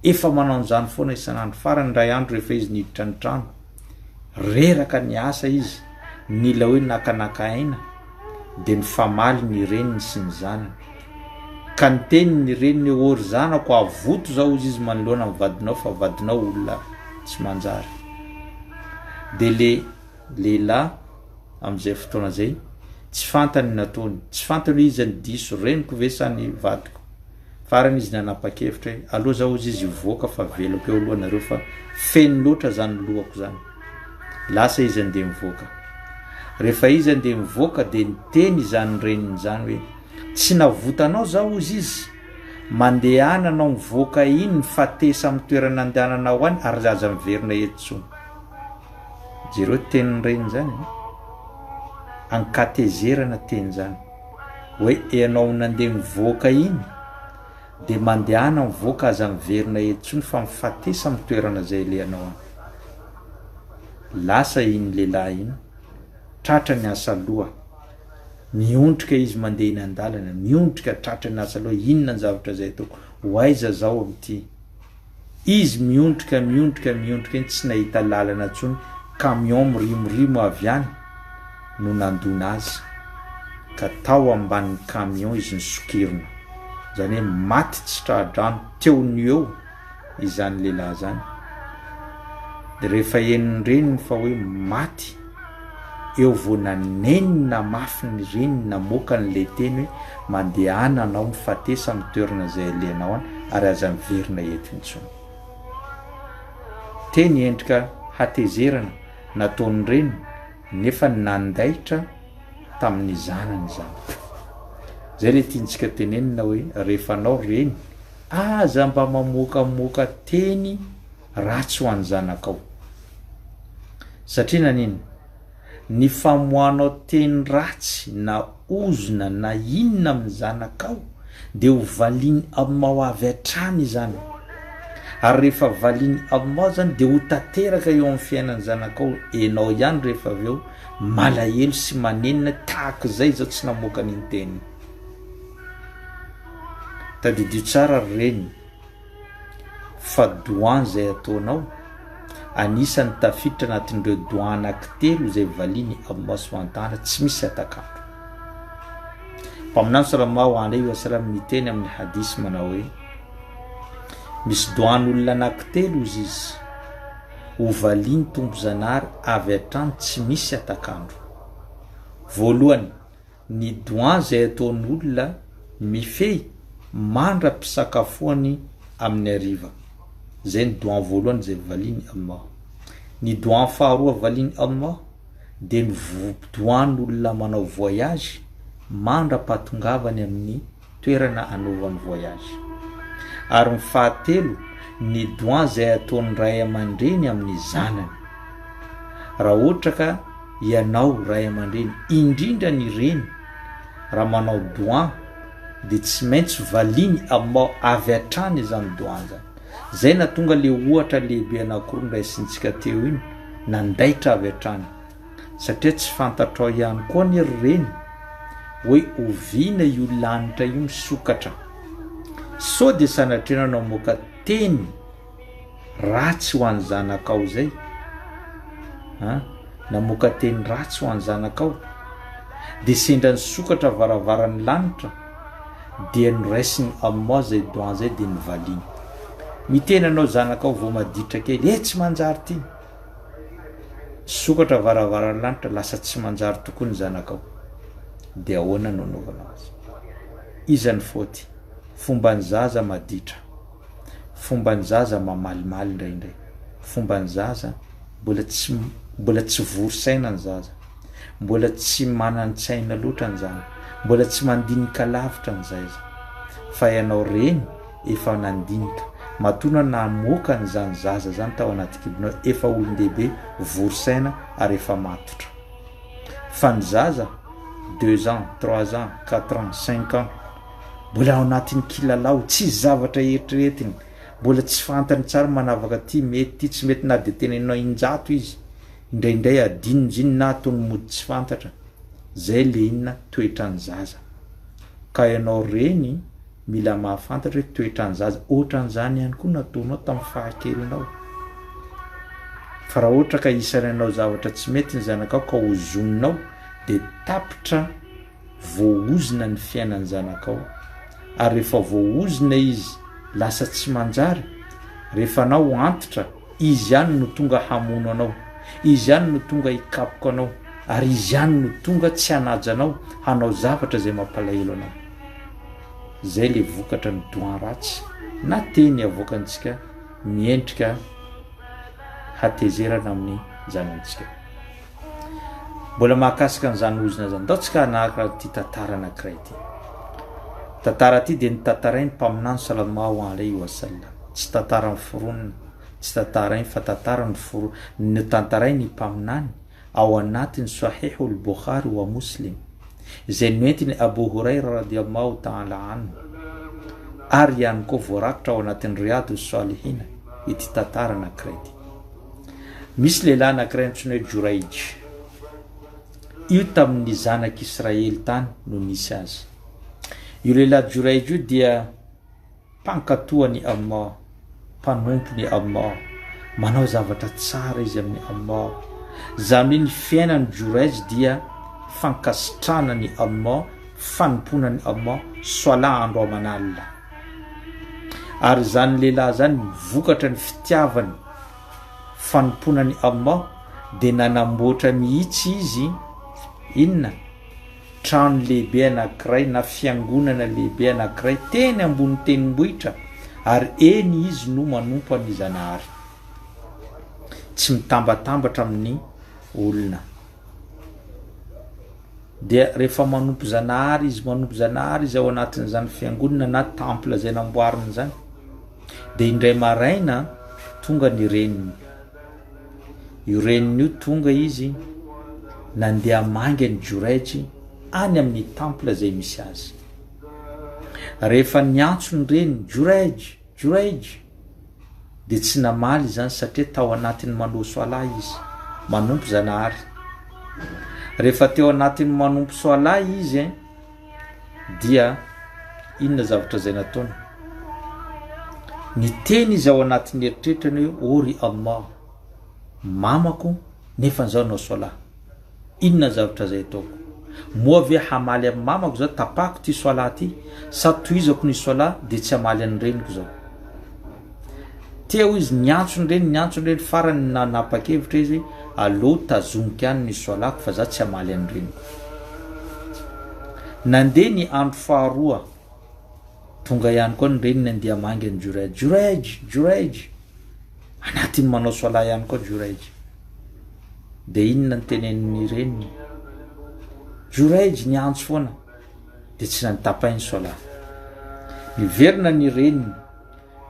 efa manao an'izany foana isan'andro farany ray andro rehefa izy niditra ny trano reraka ny asa izy nila hoe nakanakaina de ny famaly ny reniny sy ny zanany ka ny teny ny reniny ory zanako avoto zao izy manoloana amin'ny vadinao fa vadinao olona tsy manjary de le lehilahy amin'izay fotoana zay tsy fantany nataony tsy fantany hoe izy ny diso reniko ve sa ny vadiko farany izy nanapa-kevitra hoe aloha zao izy voaka fa velako eo alohanareo fa feny loatra zany lohako zany lasa izy andeha mivoaka rehefa izy andeha mivoaka de niteny zany reniny zany hoe tsy navotanao zao izy mandehana anao mivoaka iny fatesa amin'ny toerana andehananao any ary aza miverina etsony jereo tenin'ny reny zany ankatezerana teny zany hoe ianao nandeha mivoaka iny de mandehana mivoaka aza miverina etsony fa mifatesa amin'ny toerana zay le anao any lasa iny lehilahy iny tratra ny asa loha miondrika izy mandeha iny an-dalana miondrika tratra ny asa loha inona ny zavatra zay ataoko hoaiza zao amity izy miondrika iny tsy nahita lalana tsony camion mirimorimo avy any no nandona azy ka tao ambanin'ny camion izy nisokirina zany hoe maty tsy tradrano teony eo izany lehilahy zany de rehefa eniny reniny fa hoe maty eo vonanenina mafiny reny namoaka n'le teny hoe mandehana anao mifatesa amin'ny toerana izay alenao any ary aza miverina eto intsony. Teny endrika hatezerana nataony reny nefa nandaitra tamin'ny zanany zany. Zay le tiantsika tenenina hoe rehefa anao reny aza mba mamoakamoaka teny ratsy ho an'ny zanakao. Satria nanino? Ny famoanao teny ratsy na ozona na inona amin'ny zanakao dia ho valiny aminao avy hatrany izany. Ary rehefa valiny aminao zany dia ho tanteraka eo amin'ny fiainan'ny zanakao. Enao ihany rehefa avy eo malahelo sy manenina tahaka izay zao tsy namoaka an'iny teny. Tadidio tsara reny fa doan zay ataonao anisany tafiditra anatin'ireo doan anankitelo izay valiny aminao sy hoantana tsy misy atakandro. Mpaminany sallallahu alayhi wa sallam miteny amin'ny hadisy manao hoe misy doan'olona anankitelo izy ho valiny tombo zanahary avy hatrany tsy misy atakandro. Voalohany, ny doan zay ataon'olona mifehy mandra mpisakafoany amin'ny hariva. Zay ny doan voalohany zay valiny aminao. Ny doan faharoa valiny aminao dia ny doan'olona manao voyage mandra-patongavany amin'ny toerana anaovany voyage. Ary ny fahatelo, ny doan zay ataony ray aman-dreny amin'ny zanany. Raha ohatra ka ianao ray aman-dreny indrindra ny reny raha manao doan dia tsy maintsy valiny aminao avy hatrany izany doan zany. Zay na tonga le ohatra lehibe anankiroa ndraisintsika teo iny nandaitra avy hatrany. Satria tsy fantatrao ihany koa ny reny hoe oviana io lanitra io misokatra. So dia sanatria namoaka teny ratsy ho an'ny zanakao zay. Namoaka teny ratsy ho an'ny zanakao dia sendra nisokatra varavaran'ny lanitra dia noraisiny aminao zay doan zay dia nivaliny. Miteny anao zanakao vao maditra kely tsy manjary ty. Sokatra varavaran'ny lanitra lasa tsy manjary tokoa ny zanakao. Dia ahoana no anaovanao azy? Iza ny faute? Fomba ny zaza maditra, fomba ny zaza mamalimaly indraindray, fomba ny zaza mbola tsy vorosaina ny zaza, mbola tsy manan-tsaina loatra ny zaza, mbola tsy mandinika lavitra ny zaza. Fa ianao reny efa nandinika, matona namoaka n'izany zaza zany tao anaty kibonao, efa olon-dehibe vorosaina ary efa matotra. Fa ny zaza 2 ans, 3 ans, 4 ans, 5 ans mbola ao anatin'ny kilalao, tsy zavatra eritreretiny, mbola tsy fantany tsara manavaka ty mety ty tsy mety, na dia tenenao injato izy indraindray adinonjiny na ataony mody tsy fantatra. Zay le inona toetra ny zaza. Ka ianao reny mila mahafantatra hoe toetra ny zaza ohatran'izany ihany koa nataonao tamin'ny fahakelinao. Fa raha ohatra ka isany ianao zavatra tsy mety ny zanakao ka ozoninao dia tapitra voaozina ny fiainan'ny zanakao. Ary rehefa voaozina izy lasa tsy manjary, rehefa anao antitra, izy ihany no tonga hamono anao, izy ihany no tonga hikapoka anao, ary izy ihany no tonga tsy hanajanao hanao zavatra zay mampalahelo anao. Zay le vokatra ny doan ratsy na teny avoakantsika miendrika hatezerana amin'ny zanantsika. Mbola mahakasika an'izany ozina zany, ndao tsika hanahaka ty tantara anankiray ty. Tantara ty dia nitantarainy mpaminany sallallahu alayhi wa sallam. Tsy tantara ny foronina, tsy tantarainy fa tantara ny tantarainy mpaminany ao anatin'ny Sahihul Bukhari wa Muslim, izay noentiny Abu Huraira radiyallahu ta'ala anhu, ary ihany koa voarakitra ao anatin'ny Riyadus Salihina ity tantara anankiray ty. Misy lehilahy anankiray antsoina hoe Jurayj. Io tamin'ny zanak'Israely tany no nisy azy. Io lehilahy Jurayj io dia mpankatoany Allah, mpanompony Allah, manao zavatra tsara izy amin'ny Allah. Zany ny fiainany Jurayj dia fankasitranany Allah, fanomponany Allah, soala andro aman'Allah. Ary zany lehilahy zany vokatra ny fitiavany fanomponany Allah de nanamboatra mihitsy izy inona trano lehibe anankiray na fiangonana lehibe anankiray teny ambony tenimbohitra ary eny izy no manompo any Zanahary, tsy mitambatambatra amin'ny olona. Dia rehefa manompo Zanahary izy ao anatin'izany fiangonana na temple zay namboariny zany, de indray maraina tonga ny reniny. Io reniny io tonga izy nandeha manga ny joraitry any amin'ny temple zay misy azy. Rehefa niantso ny reniny joraitry de tsy namaly zany satria tao anatiny manao soalahy izy manompo Zanahary. Rehefa teo anatiny manompo soalahy izy dia inona zavatra zay nataony? Niteny izy ao anatin'ny eritreritany hoe ory Allah, mamako nefa zao nao soalahy, inona zavatra zay ataoko? Moa ve hamaly amin'ny mamako zao, tapako ty soalahy ty, sa toizako ny soalahy de tsy hamaly an'ny reniko zao? Teo izy niantso ny reny farany nanapa-kevitra izy aleo tazomika any ny soalako fa za tsy hamaly an'ny reniko. Nandeha ny andro faharoa, tonga ihany koa ny reniny andeha mangy ny joraitry anatiny manao soalahy ihany koa joraitry. De inona ny teneniny reniny? Joraitry niantso foana de tsy nantapainy soalahy. Miverina ny reniny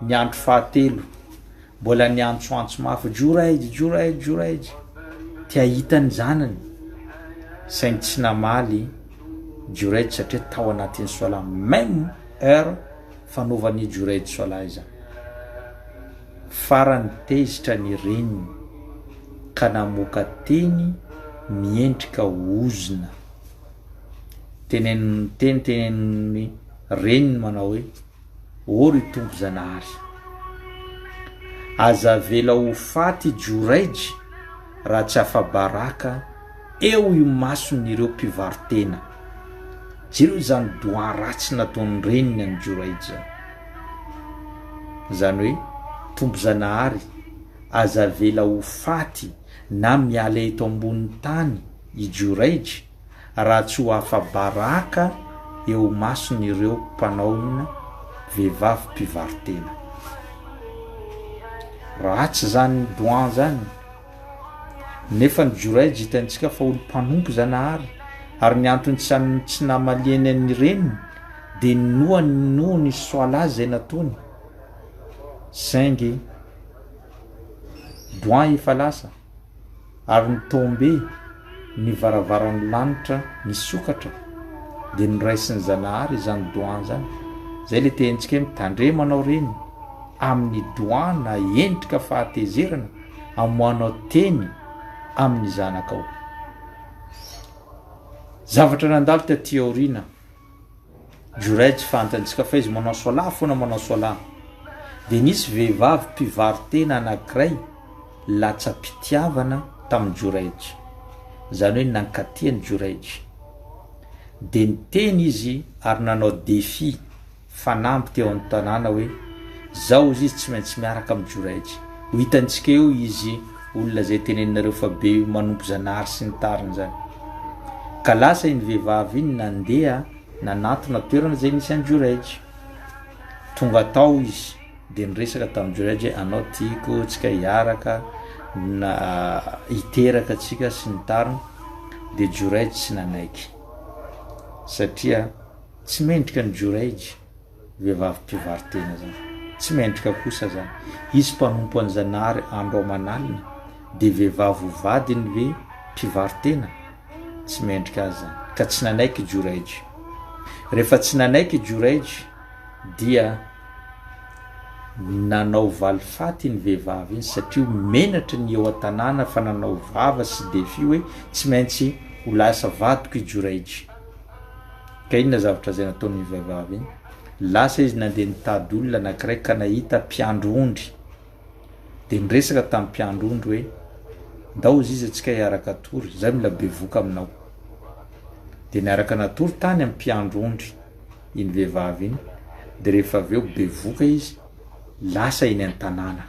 ny andro fahatelo, mbola niantsoantso mafy joraitry ty ahitany zanany, saingy tsy namaly joraitry satria tao anatin'ny soalahy, même heure fanaovan'ny joraitry soalahy zany. Farany tezitra ny reniny ka namoaka teny miendrika ozina, teneniny reniny manao hoe ory tompo Zanahary, aza vela ho faty joraitry raha tsy afa-baraka eo io mason'ireo mpivarotena. Jereo zany doa ratsy nataony reniny any joraitry zany. Zany hoe tompo Zanahary aza vela ho faty na miala eto ambony tany i joraitry raha tsy ho afa-baraka eo mason'ireo mpanao ina vehivavy mpivarotena. Ratsy zany doan zany, nefa ny joraitry hitantsika fa olo mpanompo Zanahary, ary ny antony tsy namaliany an'ny reniny de noho ny soalahy zay nataony, saingy doan efa lasa ary ny tombe ny varavaran'ny lanitra nisokatra de niraisin'ny Zanahary zany doan zany. Zay le tentsika mitandre manao reniny amin'ny doan na endrika fahatezerana amoanao teny amin'ny zanakao. Zavatra nandalo taty aorina, joraitry fantantsika fa izy manao soalahy foana manao soalahy, de nisy vehivavy mpivarotena anankiray latsa-pitiavana tamin'ny joraitry, zany hoe nankatiany joraitry. De niteny izy ary nanao défi fanampy teo amin'ny tanàna hoe zao izy tsy maintsy miaraka amin'ny joraitry. Ho hitantsika eo izy olona zay teneninareo fa be manompo Zanahary sy ny tariny zany. Ka lasa iny vehivavy iny nandeha nanatona toerana zay nisy any joraitry. Tonga tao izy de niresaka tamin'ny joraitry, anao tiako tsika hiaraka na hiteraka tsika sy ny tariny. De joraitry tsy nanaiky satria tsy mendrika ny joraitry vehivavy mpivarotena zany, tsy mendrika kosa zany. Izy mpanompo any Zanahary andro aman'alina de vehivavy vadiny ve mpivarotena, tsy mendrika azy zany, ka tsy nanaiky joraitry. Rehefa tsy nanaiky joraitry dia nanao valifaty ny vehivavy iny satria menatra ny eo an-tanàna fa nanao vava sy défi hoe tsy maintsy ho lasa vadiko i joraitry. Ka inona zavatra zay nataony vehivavy iny? Lasa izy nandeha nitady olona anankiray ka nahita mpiandro ondry, de niresaka tamin'ny mpiandro ondry hoe ndao izy atsika hiaraka tory, zay mila bevoka aminao. De niaraka natory tany amin'ny mpiandro ondry iny vehivavy iny, de rehefa aveo bevoka izy lasa iny an-tanàna.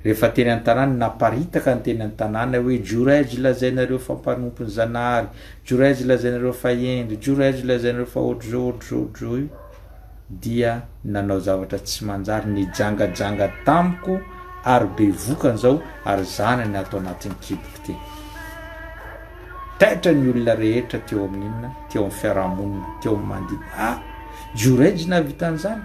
rehefa teny an-tanàna naparitaka ny teny an-tanàna hoe jorej lazainareo fampanompony zanahary, jorej lazainareo fahendry, jorej lazainareo fa ohatr'zao io dia nanao zavatra tsy manjary, nijangajanga tamiko ary be vokany zao ary zanany atao anatin'ny kiboky ty. Taitra ny olona rehetra teo amin'inona, teo amin'ny fiarahamonina, teo amin'ny mandidy. Jorej navitan'izany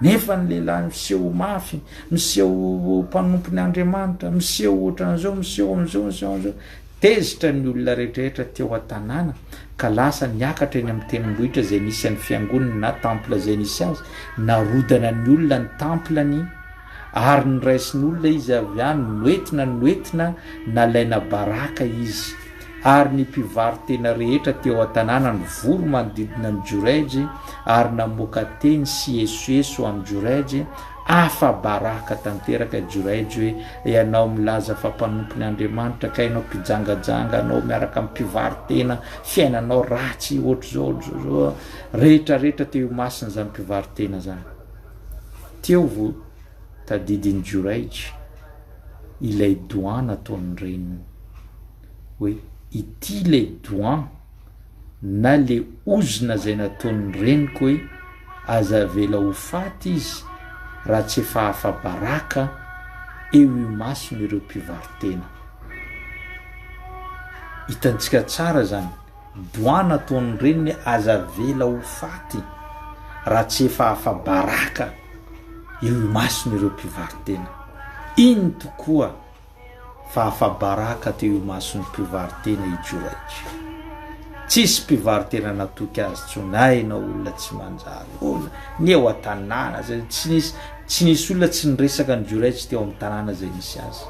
nefa ny lehilahy miseho mafy, miseho mpanompony Andriamanitra, miseho ohatran'izao, miseho am'izao. Tezitra ny olona rehetrarehetra teo an-tanàna ka lasa niakatra eny amin'ny tendrombohitra zay nisy an'ny fiangonana na tampla zay nisy azy, narodana ny olona ny tamplany ary nyraisin'ny olona izy avy any, noentina nalaina baraka izy. Ary ny mpivaritena rehetra teo an-tanàna ny voro manodidina ny jorej ary namoaka teny sy esoeso amin'ny jorej, afa baraka tanteraka jorej hoe ianao milaza fampanompony Andriamanitra ka ianao mpijangajanga, anao miaraka amin'ny mpivaritena, fiainanao ratsy ohatr'zao rehetrarehetra teo masina zany mpivaritena zany. Teo vo tadidiny jorej ilay doana ataon'ny reniny hoe ity le doan na le ozona zay nataon'ny reniko hoe aza vela ho faty izy raha tsy efa hafa baraka eo imasony ireo mpivaritena. Hitantsika tsara zany, doan nataon'ny reniny aza vela ho faty raha tsy efa hafa baraka eo imasony ireo mpivaritena. Iny tokoa fa hafa baraka teo imasony mpivaritena i jorej. Tsisy mpivaritena natoky azy tsonay na olona tsy manjary, olona ny eo an-tanàna zay tsy nisy olona tsy niresaka ny jorej teo amin'ny tanàna zay nisy azy.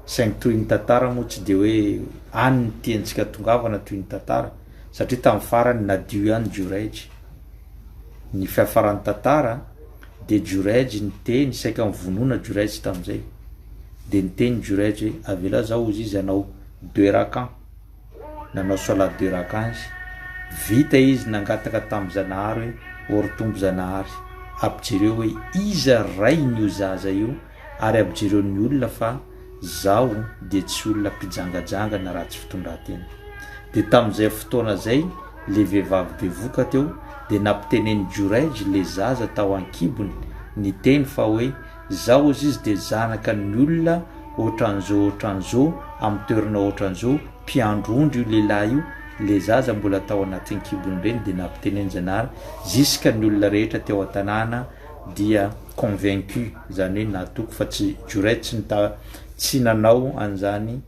Saingy toy ny tantara moa tsy de hoe any ny tiantsika tongavana toy ny tantara, satria tamin'ny farany nadio ihany jorej. Ny fiafaran'ny tantara de jorej ny teny saika mivonona jorej tamin'izay, de ny teny jorej hoe avela zao izy anao 2 racan, nanao salat 2 racan izy, vita izy nangataka tamin'ny zanahary hoe oritombo zanahary, ampijereo hoe iza ray ny zaza io ary ampijereo ny olona fa zao de tsy olona mpijangajanga na raha tsy fitondratena. De tamin'izay fotoana zay le vehivavy bevoka teo de nampiteneny jorej le zaza tao an-kibony ny teny fa hoe zao izy de zanaka ny olona ohatran'zao amin'ny toerana ohatran'zao, mpiandrondro io lehilahy io, le zaza mbola tao anatin'ny kibony reny. De nampiteneny zanahary ziska ny olona rehetra teo an-tanàna dia convaincu, zany hoe natoko fa tsy jorej tsy nanao an'zany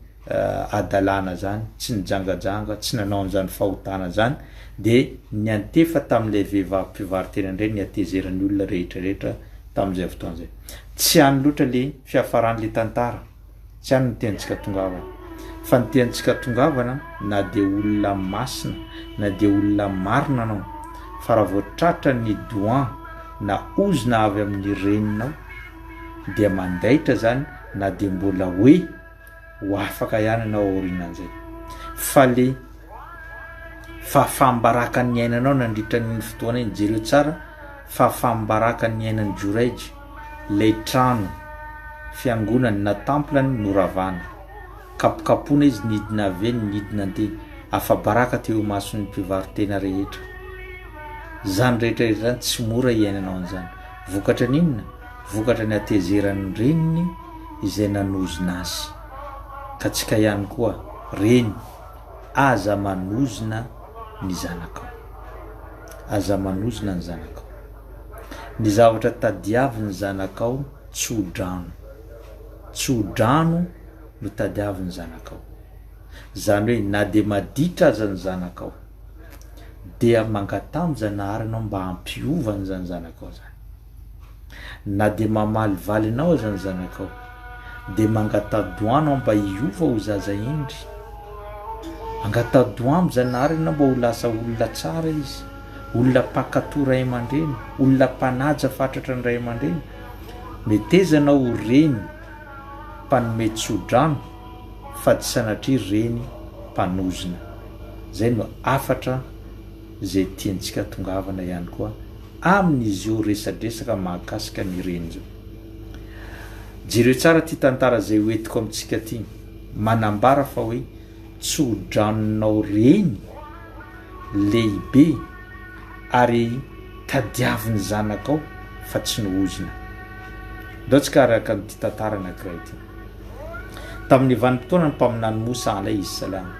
adalana zany, tsy nijangajanga, tsy nanao an'zany fahotana zany. De ny antefa tamin'ilay vehivavy mpivaritena indray ny atezeran'ny olona rehetrarehetra tamin'izay fotoana zay. Tsy any loatra le fiafaran'le tantara, tsy any ny tiantsika tongavana, fa ny tiantsika tongavana na de olona masina na de olona marina anao, fa raha vao tratra ny doan na ozona avy amin'ny reninao dia mandaitra zany na de mbola hoe ho afaka ihany anao aorinan'izay. Fa le fahambaraka ny ainanao nandritra ny fotoana iny, jereo tsara fahambaraka ny ainan'ny jorej, lay trano fiangonany na tamplany noravana, kapokapona izy nidina aveny nidina anteny, afa-baraka teo mason'ny mpivaritena rehetra. Zany rehetrarehetra zany tsy mora iainanao an'izany, vokatra n'inona? Vokatra ny atezeran'ny reniny izay nanozona azy. Ka tsika ihany koa reny aza manozona ny zanakao, aza manozona ny zanakao. Ny zavatra tadiavy ny zanakao tsy ho drano no tadiavy ny zanakao. Zany hoe na de maditra aza ny zanakao dia mangatamy zanahary anao mba hampiovany zany zanakao zany. Na de mamalivaly anao aza ny zanakao de mangatadoanao mba hiova ho zaza indry, angatadoany zanahary anao mba ho lasa olona tsara izy, olona mpakato ray aman-dreny, olona mpanaja fatratra ny ray aman-dreny. Metezanao ho reny mpanome tsodrano fa tsy sanatria reny mpanozona. Zay no afatra zay tiantsika tongavana ihany koa amin'izy io resadresaka mahakasika ny reny zao. jereo tsara ty tantara zay hoetiko amintsika ty manambara fa hoe tsy hodranonao reny lehibe ary tadiaviny zanakao fa tsy nohozina. ndao tsika araka nyty tantara anankiray ty. Tamin'ny vanim-potoana ny mpaminany Mosa alay izy salama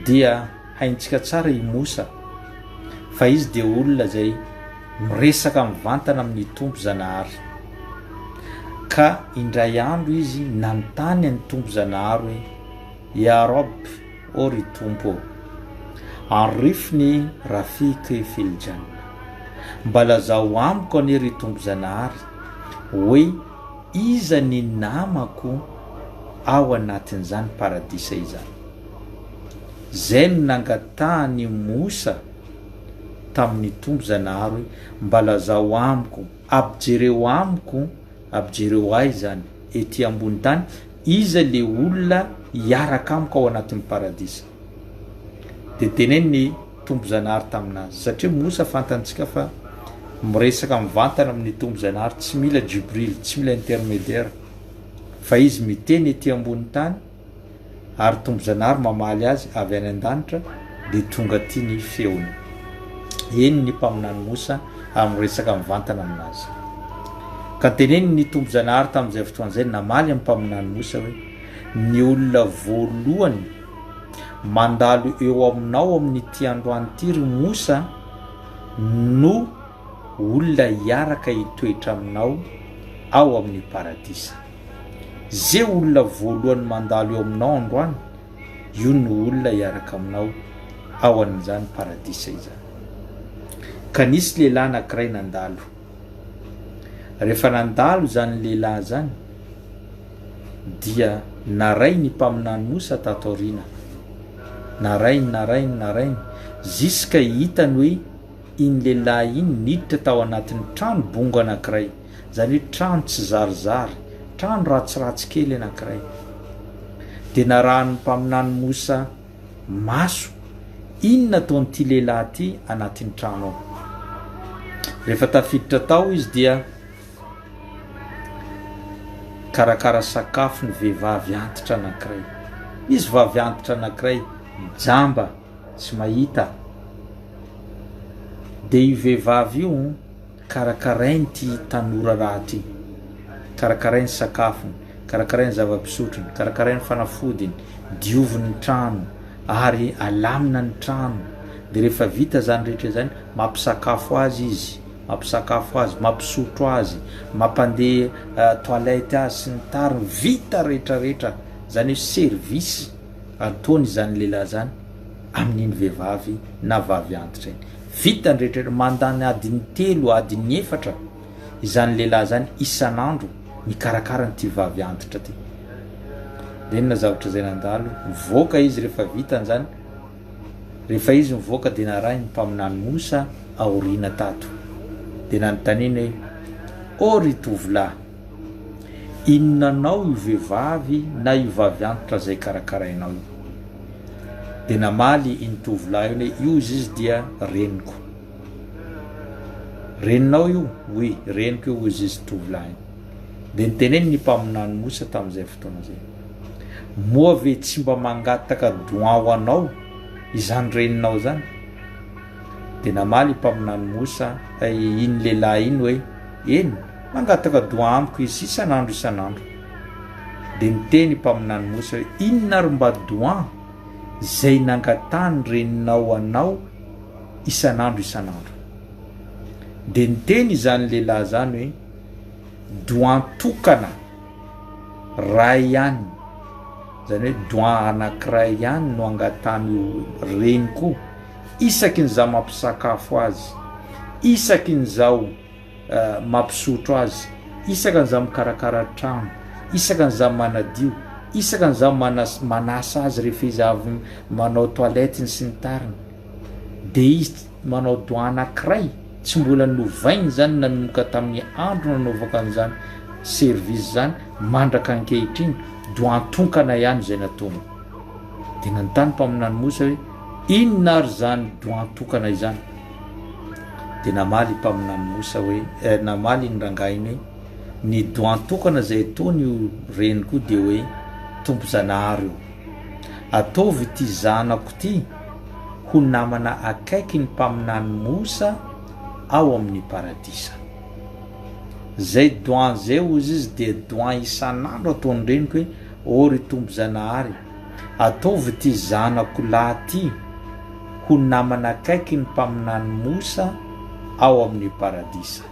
dia haintsika tsara i Mosa fa izy dia olona zay miresaka mivantana amin'ny tompo Zanahary, ka indray andro izy nanontany any tompo Zanahary hoe ya Rob, o ry tompo, anrifiny rafika fil janna, mba lazao amiko anie ry tompo Zanahary hoe iza ny namako ao anatin'izany paradisa izany. Zay no nangatahany Mosa tamin'ny tompo Zanahary hoe mba lazao amiko, ampijereo amiko, ampijereo ahy zany ety ambony tany, iza le olona hiaraka amiko ao anatin'ny paradisa. De teneny ny tompo Zanahary taminazy, satria Mosa fantantsika fa miresaka mivantana amin'ny tompo Zanahary tsy mila Jibril, tsy mila intermédiaire, fa izy miteny ety ambony tany ary tompo Zanahary mamaly azy avy any an-danitra de tonga ty ny feony. Eny ny mpaminany Mosa amin'ny resaka mivantana aminazy. Ka teneny ny tompo Zanahary tamin'izay fotoana zay namaly amin'ny mpaminany Mosa hoe ny olona voalohany mandalo eo aminao amin'ity androany ty ry Mosa no olona hiaraka hitoetra aminao ao amin'ny paradisa. Zay olona voalohany mandalo eo aminao androany, io no olona hiaraka aminao ao amin'izany paradisa izany. Ka nisy lehilahy anankiray nandalo. Rehefa nandalo zany lehilahy zany dia naray ny mpaminany Mosa tatorina, narainy ziska hitany hoe iny lehilahy iny niditra tao anatin'ny trano bongo anankiray, zany hoe trano tsy zarizary, trano ratsiratsy kely anankiray. De narahany mpaminany Mosa maso inona ataon'ity lehilahy ty anatin'ny trano ao. Rehefa tafiditra tao izy dia karakara sakafo ny vehivavy antitra anankiray. Izy vavy antitra anankiray jamba tsy mahita, de io vehivavy io karakarainy ty tanora raha ty, karakarainy sakafony, karakarainy zava-pisotrony, karakarainy fanafodiny, dioviny trano ary alamina ny trano. De rehefa vita zany rehetra zany mampisakafo azy izy, mampisakafo azy, mampisotro azy, mampandeha toilette azy sy ny tariny, vita rehetrarehetra, zany hoe service ataony zany lehilahy zany amin'iny vehivavy na vavy antitra iny. Vita ny rehetrarehetra, mandany adiny 3 adiny 4 izany lehilahy zany isan'andro mikarakara nyty vavy antitra ty. De na zavatra zay nandalo, mivoaka izy rehefa vitany zany, rehefa izy mivoaka de narahy ny mpaminany Mosa aoriana tato. De nanontaniany hoe o ry tovolahy, inonanao io vehivavy na io vavy antitra zay karakarainao io? De namaly iny tovolahy io hoe io izy dia reniko. Reninao io? Oui, reniko io izy tovolahy. De niteneny ny mpaminany Mosa tamin'izay fotoana zay, moa ve tsy mba mangataka doan ho anao izany reninao zany? De namaly mpaminany Mosa iny lehilahy iny hoe eny, mangataka doan amiko izy isan'andro. De niteny mpaminany Mosa hoe inona ary mba doan zay nangatany reninao anao isan'andro. De niteny izany lehilahy zany hoe doan tokana ray ihany, zany hoe doan anankiray ihany no angatany reniko, isakin'izao mampisakafo azy, isakin'izao mampisotro azy, isakin'izao mikarakara trano, isakin'izao manadio, isakin'izao manasa azy rehefa izy avy manao toiletteny sy ny tariny. De izy manao doan anankiray tsy mbola novainy zany nanomboka tamin'ny andro nanaovaka an'izany service zany mandraka ankehitriny, doan tokana ihany zay nataony. De nanontany mpaminany Mosa hoe inona ary zany doan tokana izany? De namaly mpaminany Mosa hoe namaly ny rangainy hoe ny doan-tokana zay ataony io reny koa dia hoe tompo-janahary io ataovy ity zanako ity ho namana akaiky ny mpaminany mosa ao amin'ny paradisa. Zay doan zay ozy izy dia doan isan'andro ataony reniko hoe ory tompo-janahary ataovy ity zanako lahy ty ho namana akaiky ny mpaminany mosa ao amin'ny paradisa.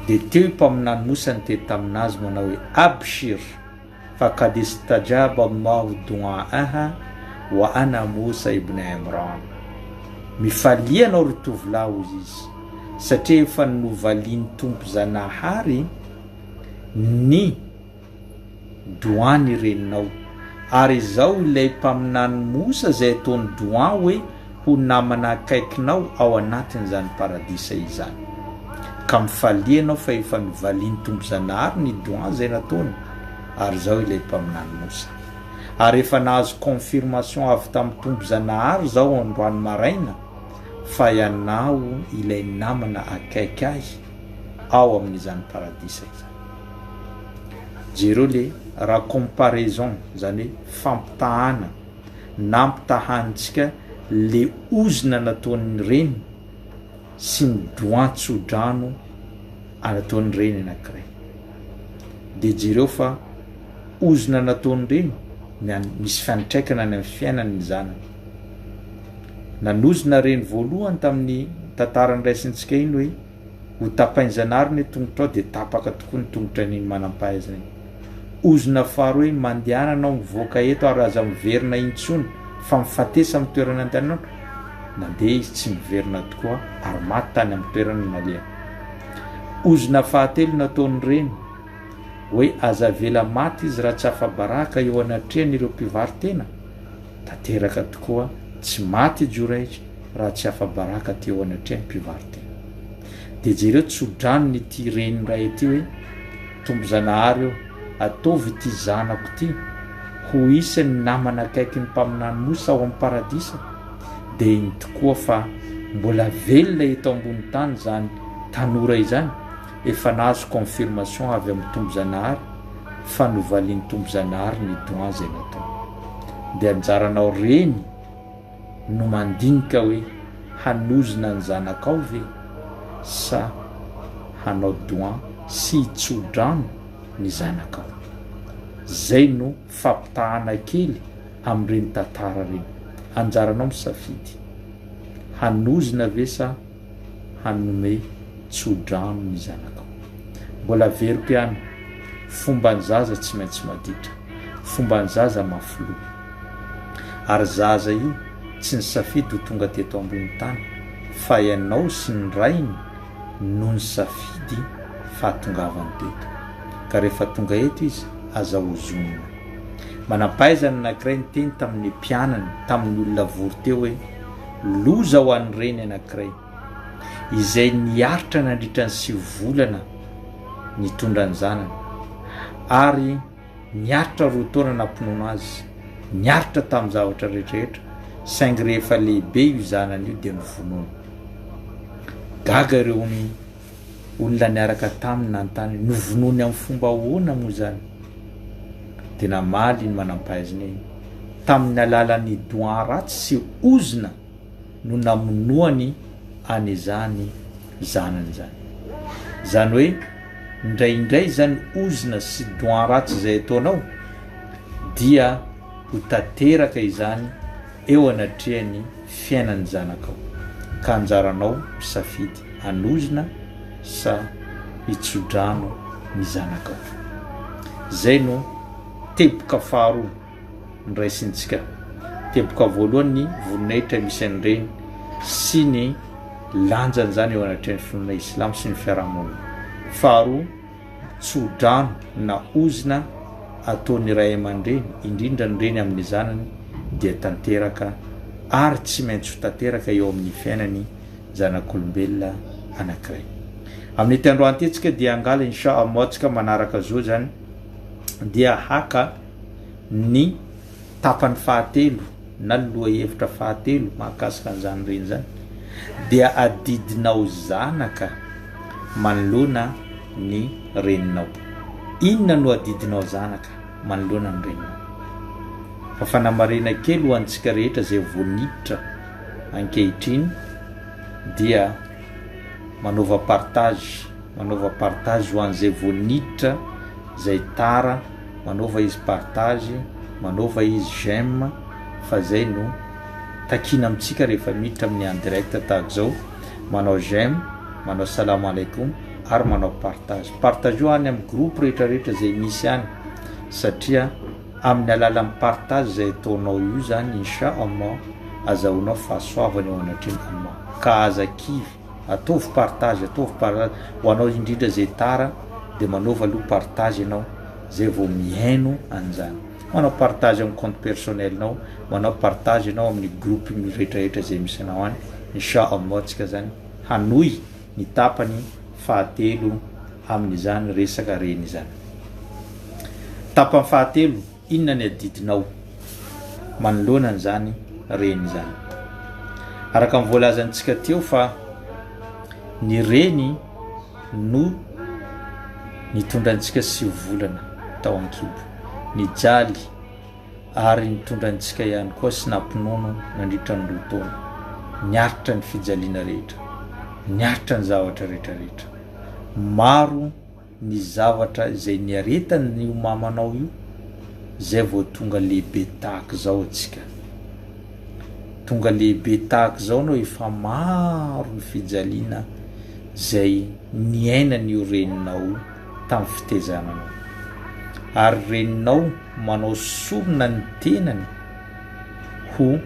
De teo mpaminany mosa ny tety taminazy manao hoe abshir fa kad istajaba Allahu du'aaha wa ana Musa ibn Imran. Mifalianao ry tovolahy ozy izy satria efa novaliany tompo-janahary ny doany reninao ary zao ilay mpaminany Mosa zay ataony doan hoe ho namana akaikinao ao anatin'izany paradisa izany. Ka mifalianao fa efa novaliany tompo-janahary ny doan zay nataony ary zao ilay mpaminany Mosa. Ary efa nahazo confirmation avy tamin'ny tompo-janahary zao androany maraina fa ianao ilay namana akaiky ahy ao amin'izany paradisa izany. Jereo le raha comparaison zany hoe fampitahana nampitahantsika le ozina nataony reny sy ny doan-tsodrano anataony reny anankiray. De jereo fa ozina nataony reny misy fiantraikana ny amin'ny fiainany zanany. Nanozina reny voalohany tamin'ny tantarany raisintsika iny hoe ho tapain-janahary ny tongotrao dia tapaka tokoa ny tongotra niny manam-pahaizana. Ozina faharoa hoe mandehana anao mivoaka eto ary aza miverina intsony fa mifatesa amin'ny toerana andehananao, nandeha izy tsy miverina tokoa ary maty tany amin'ny toerana naleha. Ozina fahatelo nataony reny hoe aza vela maty izy raha tsy afa-baraka eo anatrehany ireo mpivarotena, tanteraka tokoa tsy maty joraitra raha tsy afa-baraka teo anatrehany mpivarotena. De jereo tsodrano nyty reny ray ity hoe tompo-janahary eo ataovy ity zanako ity ho isany namana akaiky ny mpaminany Mosa ao amin'ny paradisa. De iny tokoa fa mbola velona eto ambony tany zany tanora izany efa nahazo confirmation avy amin'ny tompo-janahary fa novaliany tompo-janahary ny doan zay natao. De anjaranao reny no mandinika hoe hanozina ny zanakao ve sa hanao doan sy hitsodrano ny zanakao. Zay no fampitahana kely amin'ireny tantara reny. Anjaranao misafidy hanozina ve sa hanome tsodrano ny zanakao. Mbola veriko ihany fomba ny zaza tsy maintsy maditra, fomba ny zaza mafilo ary zaza io tsy ny safidy ho tonga teto ambony tany fa ianao sy ny rainy no ny safidy fahatongavany teto. Ka rehefa tonga eto izy aza hozonina. Manam-pahaizana anankiray nyteny tamin'ny mpianany tamin'ny olona vory teo hoe loza ho an'ny reny anankiray izay niaritra nandritra ny 9 volana nitondra ny zanany ary niaritra 2 taona nampinono azy, niaritra tamin'ny zavatra rehetrarehetra saingy rehefa lehibe io zanany io dia novonoana. Gaga ireo ny olona niaraka taminy nanontany novonoany amin'ny fomba ahoana moa zany. Tena maly ny manam-pahaizana iny tamin'ny alalan'ny doan ratsy sy ozina no namonoany an'izany zanany zany. Zany hoe indraindray zany ozina sy doan ratsy zay ataonao dia ho tanteraka izany eo anatrehany fiainany zanakao. Ka anjaranao misafidy hanozina sa hitsodrano ny zanakao. Zay no teboka faharoa nyraisintsika. Teboka voalohany ny voninahitra misy an'ireny sy ny lanjany zany eo anatrehany finoana Islamo sy ny fiarahamonina. Faharoa tsodrano na ozina ataony ray aman-dreny indrindra ny reny amin'ny zanany dia tanteraka ary tsy maintsy ho tanteraka eo amin'ny fiainany zanak'olombelona anankiray. Amin'ny tandroantetsika dia angala inshallah tsika manaraka zao zany dia haka ny tapany fahatelo na loha hevitra fahatelo mahakasika an'izany reny zany dia adidinao zanaka manoloana ny reninao. Inona no adidinao zanaka manoloana ny reninao? Fa fanamarena kely ho antsika rehetra zay voaniditra ankehitriny dia manaova partage ho an'izay voaniditra zay tara, manaova izy partage, manaova izy j'aime, fa zay no takina amitsika rehefa miditra amin'ny en direct tahaka zao, manao j'aime, manao salam alaikum ary manao partage io any amin'ny groupe rehetrarehetra zay misy any, satria amin'ny alalan'ny partage zay ataonao io zany inshallah azahoanao fahasoavana eo anatriny Allah. Ka azakivy ataovy partage ho anao indrindra zay tara de manaova aloha partage ianao zay vao mihaino an'izany. Manao partage amin'ny compte personnel-nao, manao partage ianao amin'ny groupe rehetrarehetra zay misy anao any, inshallah tsika zany hanohy ny tapany fahatelo amin'izany resaka reny zany. Tapany fahatelo, inona ny adidinao manoloana an'izany reny zany? Araka ny voalazantsika teo fa ny reny no nitondrantsika 7 volana tao an-kibo, ny jaly ary nitondrantsika ihany koa sy nampinono nandritra ny 2 taona, niaritra ny fijaliana rehetra, niaritra ny zavatra rehetrarehetra. Maro ny zavatra zay niaretany io mamanao io zay vao tonga lehibe tahaka zao atsika. Tonga lehibe tahaka zao no efa maro ny fijaliana zay niainany io reninao tamin'ny fitezananao, ary reninao manao sorona ny tenany ho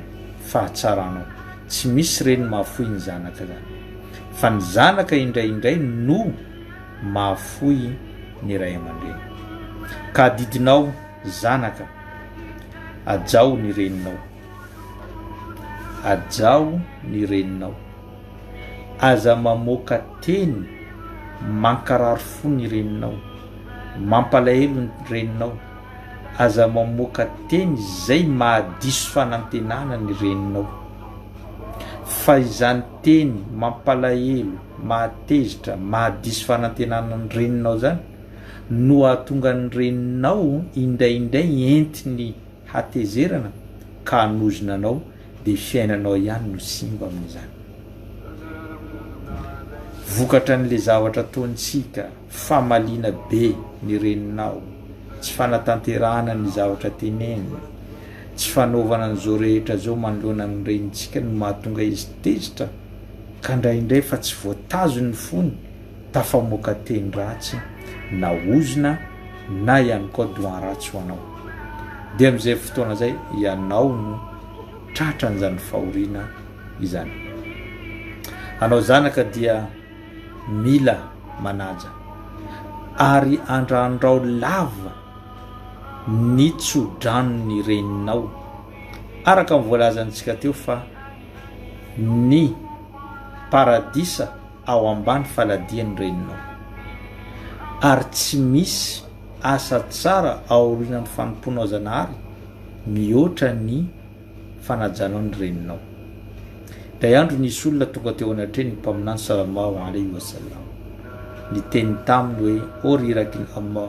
fahatsaranao. Tsy misy reny mahafoy ny zanaka zany, fa ny zanaka indraindray no mahafoy ny ray aman-dreny. Ka adidinao zanaka, ajao ny reninao, ajao ny reninao, aza mamoaka teny mankarary fo ny reninao, mampalahelo ny reninao, aza mamoaka teny zay mahadiso fanantenana ny reninao. Fa izany teny mampalahelo, mahatezitra, mahadiso fanantenana ny reninao zany no ahatonga ny reninao indraindray entiny hatezerana ka hanozona anao, de fiainanao ihany no simba amin'izany. Vokatra n'le zavatra ataontsika, famaliana be ny reninao, tsy fanatanterahana ny zavatra tenenina, tsy fanaovana an'izao rehetra zao manoloana ny renintsika no mahatonga izy tezitra ka indraindray fa tsy voatazo ny fony, tafamoaka teny ratsy na ozona na ihany koa doan ratsy ho anao. De amin'izay fotoana zay ianao no tratran'izany fahoriana izany. Anao zanaka dia mila manaja ary andrandrao lava ny tsodrano reninao, araka ny voalazantsika teo fa ny paradisa ao ambany faladiany reninao, ary tsy misy asa tsara aorian'ny fanomponao zanahary mihoatra ny fanajanao ny reninao. Day andro nisy olona tonga teo anatreny ny mpaminany sallallahu alaihi wasallam, ny teny taminy hoe o rirakin Allah,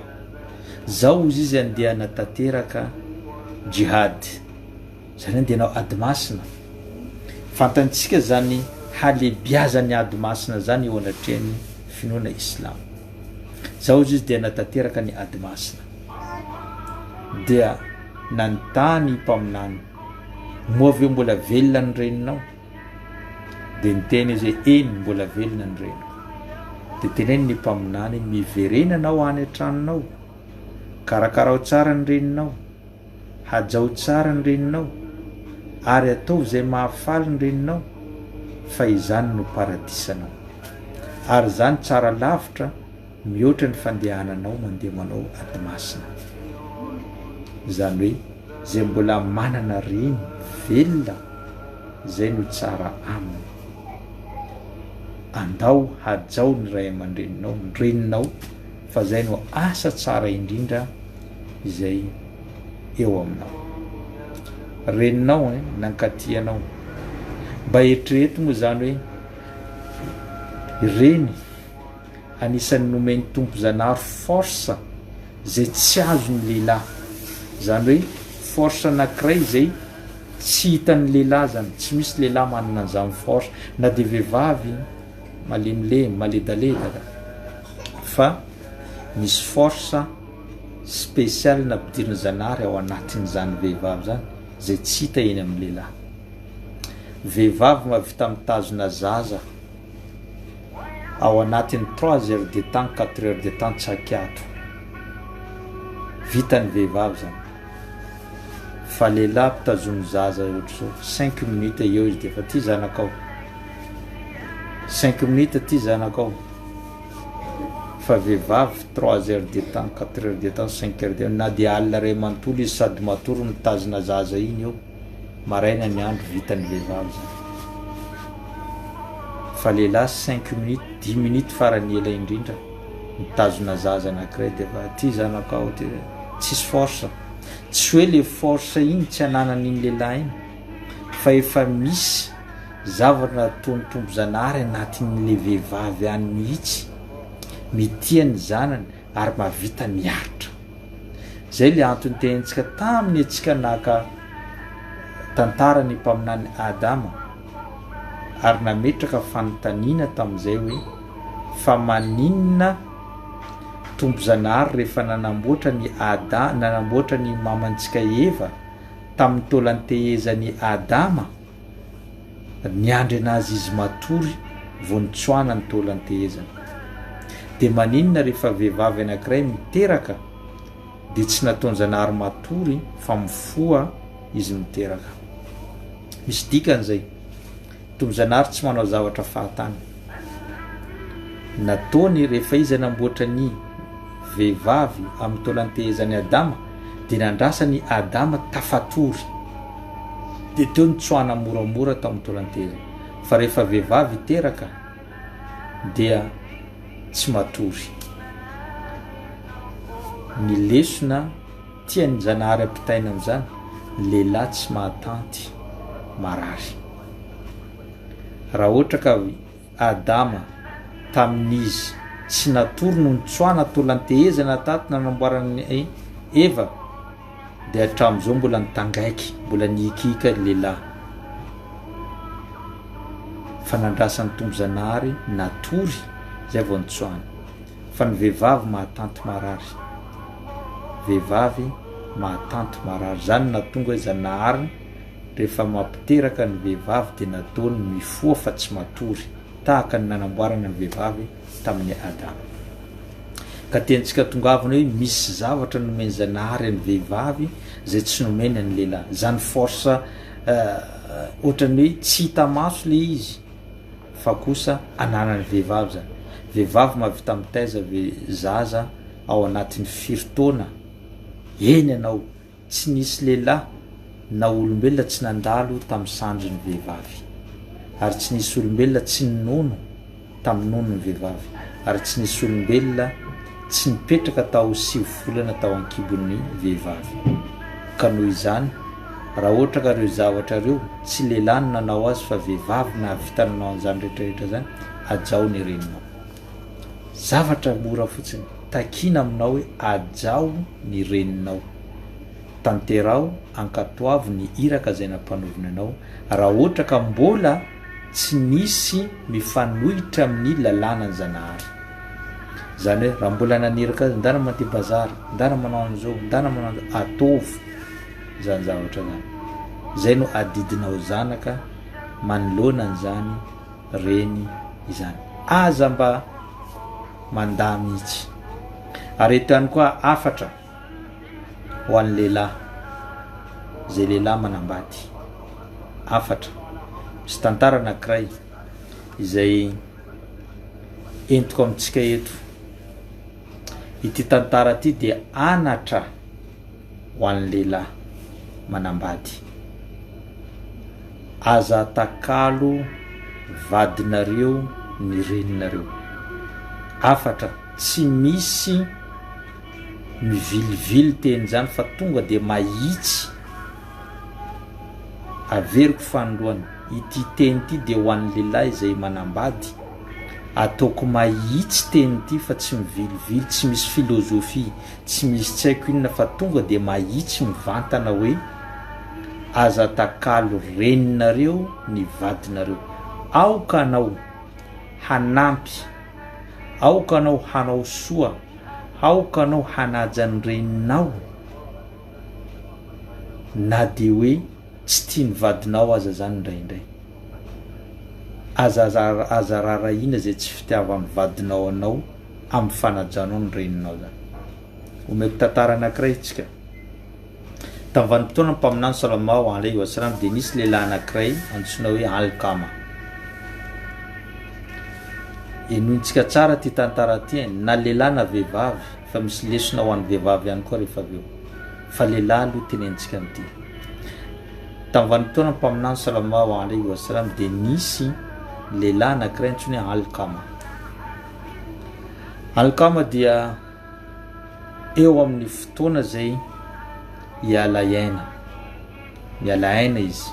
zao izy izy andeha natateraka jihad, zany andehanao ady masina. Fantantsika zany halebiazany ady masina zany eo anatreny finoana islam. Zao izy dia natateraka ny ady masina, dia nantany mpaminany moa aveo mbola velona ny reninao, de niteny izy eny mbola velona ny reniko. De teneny ny mpaminany, miverenanao any an-tranonao, karakarao tsara ny reninao, hajao tsara ny reninao, ary ataovy zay mahafaly ny reninao, fa izany no paradisanao, ary zany tsara lavitra mihoatra ny fandehananao mandeha manao ady masina. Zany hoe zay mbola manana reny velona, zay no tsara aminy. Andao hajao ny ray aman-dreninao, ny reninao, fa zay no asa tsara indrindra izay eo aminao. Reninao nankatianao, mba eritrereto moa zany hoe reny anisan'ny nomeny tompo zanahary force zay tsy azony lehilahy, zany hoe force anankiray zay tsy hitan'ny lehilahy zany, tsy misy lehilahy manana an'izany force na de vehivavy malemilemy maledaleda, fa misy force spéciale nampidiriny zanahary ao anatin'izany vehivavy zany zay tsy hita eny amin'ny lehilahy. Vehivavy mahavita mitazona zaza ao anatin'ny 3 heures de temps 4 heures de temps tsakato, vitany vehivavy zany. Fa lehilahy mpitazony zaza ohatry 5 minutes eo izy de fa ty zanakao, 5 minutes ty zanakao. Fa vehivavy 3 heures de temps 4 heures de temps 5 heures de temps, na de alina ray manontolo izy sady matory mitazona zaza iny eo, maraina ny andro vitany vehivavy zany. Fa lehilahy 5 minutes 10 minutes farany ela indrindra mitazona zaza anankiray de fa ty zanakao ty, tsisy force. Tsy hoe le force iny tsy ananan'iny lehilahy iny, fa efa misy zavatra nataony tompo zanahary anatin'le vehivavy any mihitsy, mitiany zanany ary mahavita miaritra. Zay le antony tenintsika tamin'ny atsika naka tantara ny mpaminany Adama, ary nametraka fanontaniana tamin'izay hoe fa maninona tompo zanahary rehefa nanamboatra ny nanamboatra ny mamantsika Eva tamin'ny taolantehezany Adama, niandry anazy izy matory vao nitsoana ny taolantehezany. De maninona rehefa vehivavy anankiray miteraka de tsy nataony zanahary matory fa mifoa izy miteraka. Misy dikan'izay, tompo zanahary tsy manao zavatra fahatany. Nataony rehefa izy namboatra ny vehivavy amin'ny taolantehezany Adama de nandrasany Adama tafatory, de teo nitsoana moramora tamin'ny taolantehezany. Fa rehefa vehivavy teraka dia tsy matory. Ny lesona tiany zanahary ampitaina amin'izany, lehilahy tsy mahatanty marary. Raha ohatra ka Adama tamin'izy tsy natory no nitsoana taolantehezana tato nanamboarany Eva, de hatramin'izao mbola nitangaiky, mbola nikika lehilahy. Fa nandrasan'ny tompo zanahary natory zay vao nitsoana. Fa ny vehivavy mahatanty marary, vehivavy mahatanty marary. Zany natonga hoe zanahary rehefa mampiteraka ny vehivavy de nataony mifoa fa tsy matory, tahaka ny nanamboarana ny vehivavy tamin'ny Adama. Ka tiantsika tongavana hoe misy zavatra nomeny zanahary any vehivavy zay tsy nomeny any lehilahy. Zany force ohatrany hoe tsy hita maso le izy, fa kosa ananany vehivavy zany. Vehivavy mahavita mitaiza zaza ao anatin'ny 5 taona. Eny anao, tsy nisy lehilahy na olombelona tsy nandalo tamin'ny sandriny vehivavy, ary tsy nisy olombelona tsy ninono tamin'ny nonony vehivavy, ary tsy nisy olombelona tsy nipetraka tao 9 volana tao ankibon'ny vehivavy. Ka noho izany, raha ohatra ka reo zavatra reo tsy lehilahy no nanao azy fa vehivavy nahavita nanao an'izany rehetrarehetra zany, ajao ny reninao. Zavatra mora fotsiny, takina aminao hoe ajao ny reninao. Tanterao ankatoavy ny iraka zay nampanovina anao, raha ohatra ka mbola tsy nisy mifanohitra amin'ny lalànany zanahary. Zany hoe raha mbola naniraka azy, ndana mandeha bazary, ndana manao an'izao, ndana manao an'izao, ataovy zany zavatra zany. Zay no adidinao zanaka manoloana an'izany reny izany. Aza mba mandaa mihitsy. Ary eto ihany koa afatra ho an'ny lehilahy, zay lehilahy manambady. Afatra. Misy tantara anankiray izay entiko amintsika eto. Ity tantara ty dia anatra ho an'ny lehilahy manambady. Aza takalo vadinareo ny reninareo. Afatra, tsy misy mivilivily teny zany fa tonga de mahitsy. Averiko fanoloany, ity teny ity de ho an'ny lehilahy izay manambady ataoko mahitsy teny ity fa tsy mivilivily, tsy misy filôzofia, tsy misy tsy haiko inona fa tonga dia mahitsy mivantana hoe aza takalo reninareo ny vadinareo. Aoka anao hanampy, aoka anao hanao soa, aoka anao hanaja ny reninao, na dia hoe tsy tia ny vadinao aza zany indraindray. Aza rarahina zay tsy fitiavan'ny vadinao anao amin'ny fanajanao ny reninao zany. Omeko tantara anankiray itsika. Tamin'ny vanim-potoana mpaminany sallallahu alayhi wa sallam dia nisy lehilahy anankiray antsoina hoe Alkama. Enointsika tsara ty tantara ty, na lehilahy na vehivavy, fa misy lesona ho an'ny vehivavy ihany koa rehefa avy eo, fa lehilahy aloha tenentsika amin'ity. Tamin'ny vanim-potoana mpaminany sallallahu alayhi wa sallam dia nisy lehilahy anankiray antsoina hoe Alkama. Alkama dia eo amin'ny fotoana zay miala aina izy.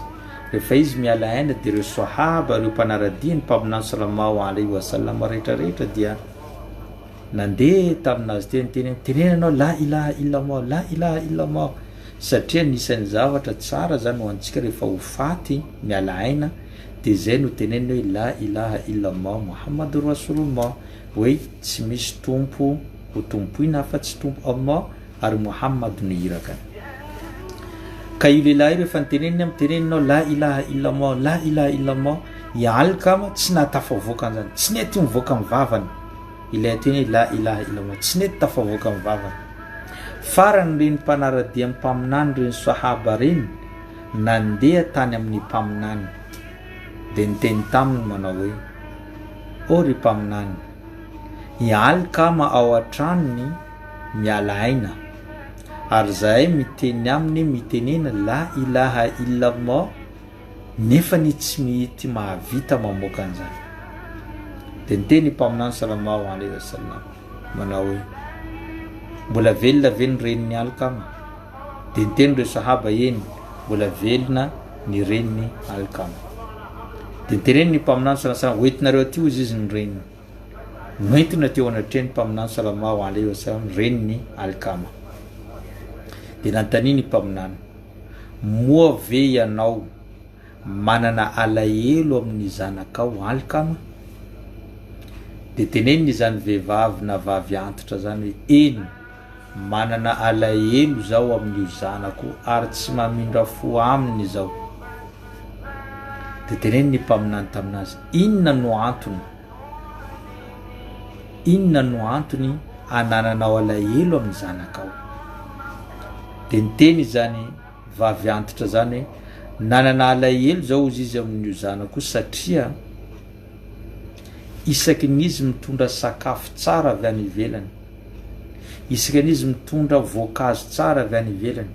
Rehefa izy miala aina dia ireo sahaba, ireo mpanaradia ny mpaminany sallallahu alayhi wa sallam rehetrarehetra dia nandeha taminazy tenenanao la ilaha illallah, la ilaha illallah, satria nisan'ny zavatra tsara zany ho antsika rehefa ho faty miala aina dia zay no tenenina hoe la ilaha illallah muhammadur rasulullah, hoe tsy misy tompo ho tompoina fa tsy tompo Allah ary Muhammad no iraka. Ka io lehilahy rehefa nitenenina miteneninao la ilaha illallah, la ilaha illallah, Alkama tsy natafavoaka an'izany, tsy nety mivoaka amin'ny vavany ilay teny la ilaha illallah, tsy nety tafavoaka amin'ny vavany. Farany reny mpanaradia amin'ny mpaminany reny sahaba reny nandeha tany amin'ny mpaminany dia niteny taminy manao hoe o ry mpaminany, Alkama ao an-tranony miala aina ary zahay miteny aminy mitenena la ilaha illallah nefa ny tsy mihity mahavita mamoaka an'izany. Dia niteny mpaminany sallallahu alayhi wa sallam manao hoe mbola velona ve ny reniny Alkama? Dia niteny ireo sahaba eny mbola velona ny reniny Alkama. Dia niteneny ny mpaminany sallallahu alayhi wa sallam hoentinareo aty ozy izy ny reniny. Noentina teo anatreny mpaminany sallallahu alayhi wa sallam reniny Alkama. Dia nantaniany mpaminany, moa ve ianao manana alahelo amin'ny zanakao Alkama? Dia teneniny izany vehivavy na vavy antitra zany hoe eny, manana alahelo zao amin'io zanako ary tsy mamindra fo aminy zao. Dia teneniny mpaminany taminazy, inona no antony? Inona no antony anananao alahelo amin'ny zanakao? Dia niteny zany vavy antitra zany nanana alahelo zao izy izy amin'io zanako satria isaky n'izy mitondra sakafo tsara avy any ivelany, isaky n'izy mitondra voankazo tsara avy any ivelany,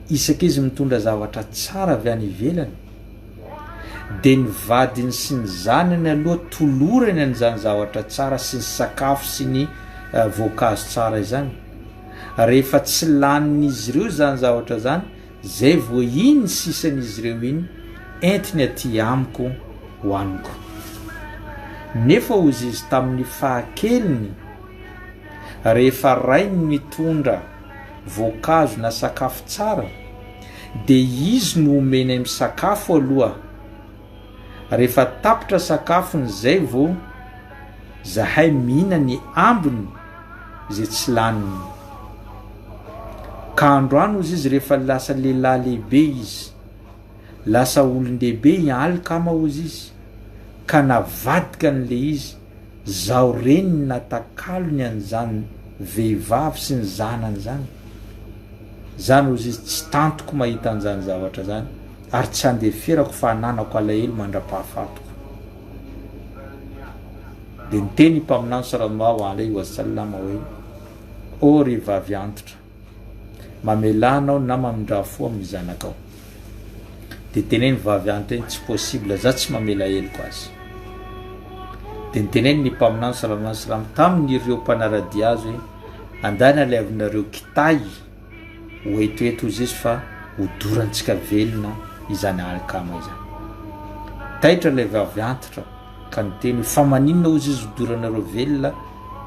isaky izy mitondra zavatra tsara avy any ivelany, dia ny vadiny sy ny zanany aloha tolorany an'izany zavatra tsara sy ny sakafo sy ny voankazo tsara izany. Rehefa tsy lanin'izy ireo zany zavatra zany, zay vo iny sisan'izy ireo iny entiny aty amiko hoaniko. Nefa ozy izy tamin'ny fahakeliny, rehefa rainy mitondra voankazo na sakafo tsara, dia izy no omeny amin'ny sakafo aloha. Rehefa tapitra sakafony zay vo zahay mihina ny ambiny zay tsy laniny. Ka androany ozy izy rehefa lasa lehilahy lehibe izy, lasa olon-dehibe Alkama ozy izy, ka navadika n'le izy, zao reny natakalony an'izany vehivavy sy ny zanany zany. Zany ozy izy tsy tantoko mahita an'izany zavatra zany ary tsy andeferako fa hananako alahelo mandra-pahafatoko. Dia niteny mpaminany sallallahu alayhi wa sallam hoe o ry vavy antitra, mamelanao na mamindra fo amin'ny zanakao. Dia teneny vavy antitra eny tsy possible, za tsy mamela heloko azy. Dia niteneny ny mpaminany sallallahu alayhi wa sallam tamin'ireo mpanaradia azy hoe andany aleavinareo kitay hoetoeto izy izy fa hodorantsika velona izany Alkama izany. Taitra ilay vavy antitra ka nyteny fa maninona ozy izy hodoranareo velona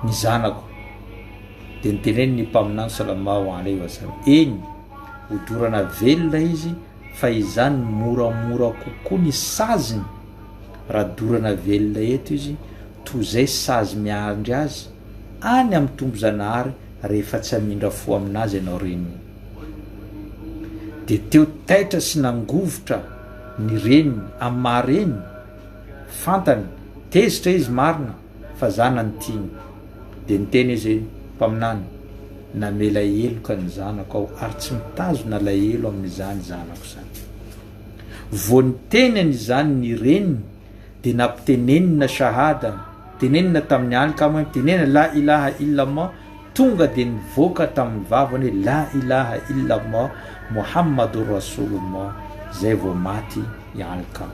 ny zanako dia nyteneny ny mpaminany sallallahu alayhi wa sallam eny hodorana velona izy fa izany moramora kokoa ny saziny raha dorana velona eto izy toy izay sazy miandry azy any amin'ny tombo-zanahary rehefa tsy hamindra fo aminazy ianao reniny dia teo taitra sy nangovotra ny reniny amin'ny mahareny fantany tezitra izy marina fa zanany tiany dia nyteny izy mpaminany namela eloka ny zanako ao ary tsy mitazona lahelo amin'izany zanako zany vo nytenany izany ny reniny dia nampitenenina shahada tenenina tamin'ny alika moa tenena la ilaha illallah tonga dia nivoaka tamin'ny vavany hoe la ilaha illallah muhammadur rasulullah zay vo maty ialika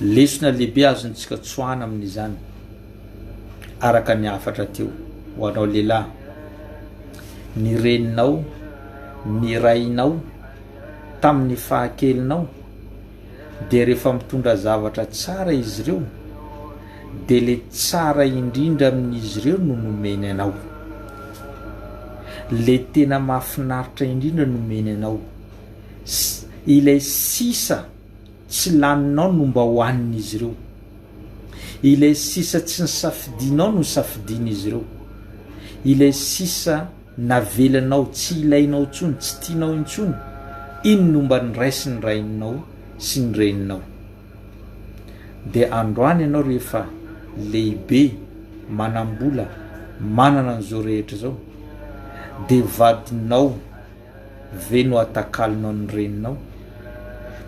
lesona lehibe azontsika tsoana amin'izany araka ny afatra teo ho anao lehilahy ny reninao ny rainao tamin'ny fahakelinao dia rehefa mitondra zavatra tsara izy ireo dia le tsara indrindra amin'izy ireo no nomeny anao le tena mahafinaritra indrindra nomeny anao ilay sisa tsy laninao no mba hohanin'izy ireo ilay sisa tsy nisafidinao no safidin'izy ireo ilay sisa navelanao tsy ilainao intsony tsy tianao intsony iny no mba niraisy ny raininao sy ny reninao dia androany ianao rehefa lehibe manambola manana an'izao rehetra zao dia vadinao ve no atakalinao ny reninao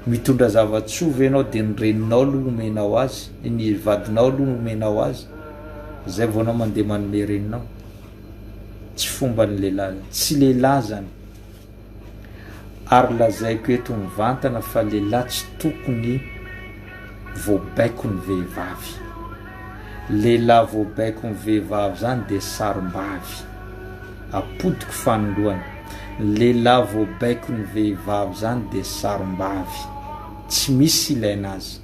mitondra zava-tsova ianao dia ny reninao aloha nomenao azy ny vadinao aloha nomenao azy zay vao anao mandeha manome reninao tsy fomba ny lehilahy tsy lehilahy zany ary lazaiko eto mivantana fa lehilahy tsy tokony voabaiko ny vehivavy lehilahy voabaiko ny vehivavy zany dia sarom-bavy apodiko fanondroany lehilahy voabaiko ny vehivavy zany dia sarom-bavy tsy misy ilaina azy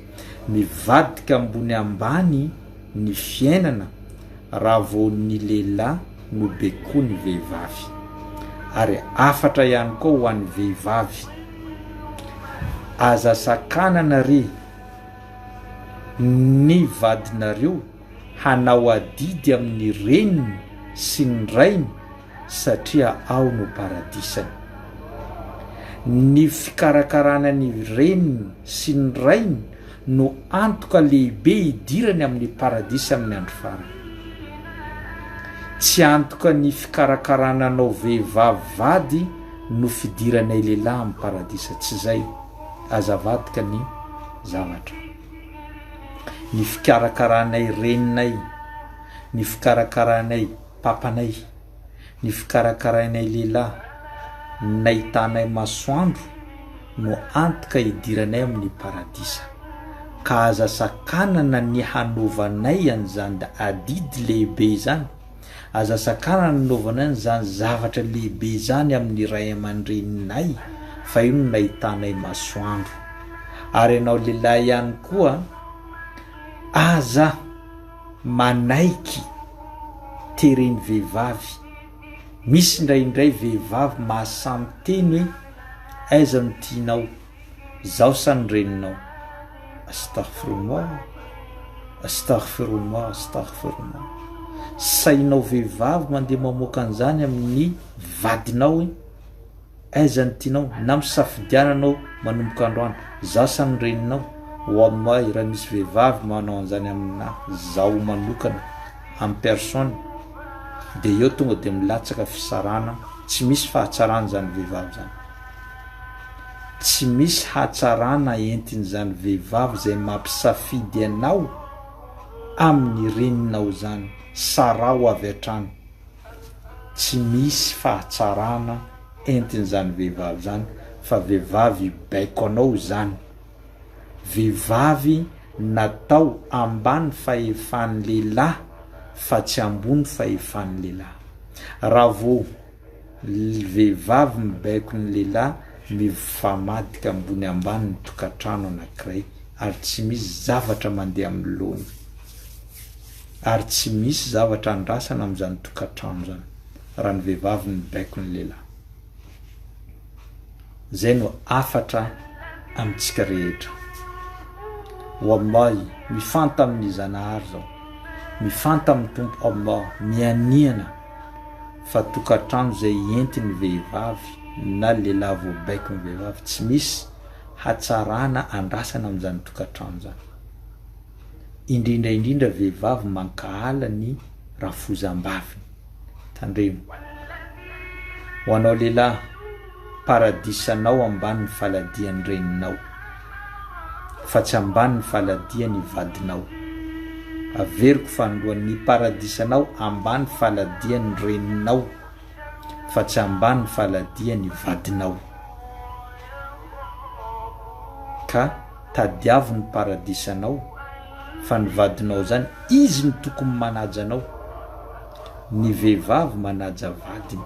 mivadika ambony ambany ny fiainana raha vo ny lehilahy no beko ny vehivavy ary afatra ihany koa ho an'ny vehivavy aza sakanana re ny vadinareo hanao adidy amin'ny reniny sy ny rainy satria ao no paradisany ny fikarakarana ny reniny sy ny rainy no antoka lehibe idirany amin'ny paradisa amin'ny andro farany tsy antoka ny fikarakarana anao vehivavy vady no fidiranay lehilahy amin'ny paradisa tsy zay azavadika ny zavatra ny fikarakaranay reninay ny fikarakaranay papanay ny fikarakaranay lehilahy nahitanay masoandro no antoka idiranay amin'ny paradisa ka aza sakanana ny hanovanay an'izany da adidy lehibe zany aza sakanana nanaovanay an'izany zavatra lehibe zany amin'ny ray aman-dreninay fa io no nahitanay masoandro ary ianao lehilahy ihany koa aza manaiky tereny vehivavy misy indraindray vehivavy mahasamy teny hoe aiza no tianao zao sa ny reninao astaghfirullah astaghfirullah astaghfirullah sainao vehivavy mandeha mamoaka an'izany amin'ny vadinao hoe aiza ny tianao na misafidiananao manomboka androany zao sa ny reninao wallahi raha misy vehivavy manao an'izany amina zaho manokana amin'ny personne dia eo tonga dia milatsaka fisarana tsy misy fahatsarana zany vehivavy zany tsy misy hatsarana entiny zany vehivavy zay mampisafidy anao amin'ny reninao zany sarao avy hatrany tsy misy fahatsarana entiny zany vehivavy zany fa vehivavy baiko anao zany vehivavy natao ambany fahefan'ny lehilahy fa tsy ambony fahefan'ny lehilahy raha vo vehivavy mibaiko ny lehilahy mifamadika ambony ambany ny tokantrano anankiray ary tsy misy zavatra mandeha amin'ny lony, ary tsy misy zavatra andrasana amin'izany tokantrano zany raha ny vehivavy ny baiko ny lehilahy. Zay no afatra amintsika rehetra. Wallahi mifanta amin'ny Zanahary zao, mifanta amin'ny Tompo Allah, mianiana fa tokantrano zay entiny vehivavy na lehilahy vao baiko ny vehivavy tsy misy hatsarana andrasana amin'izany tokantrano zany. Indrindra vehivavy mankahala ny rafozam-baviny. Tandremo, ho anao lehilahy, paradisanao ambany ny faladian'ny reninao, fa tsy ambany ny faladian'ny vadinao. Averiko fandohan'ny paradisanao ambany faladian'ny reninao, fa tsy ambany ny faladian'ny vadinao. Ka tadiavo ny paradisanao, fa ny vadinao zany izy ny tokony manaja anao. Ny vehivavy manaja vadiny,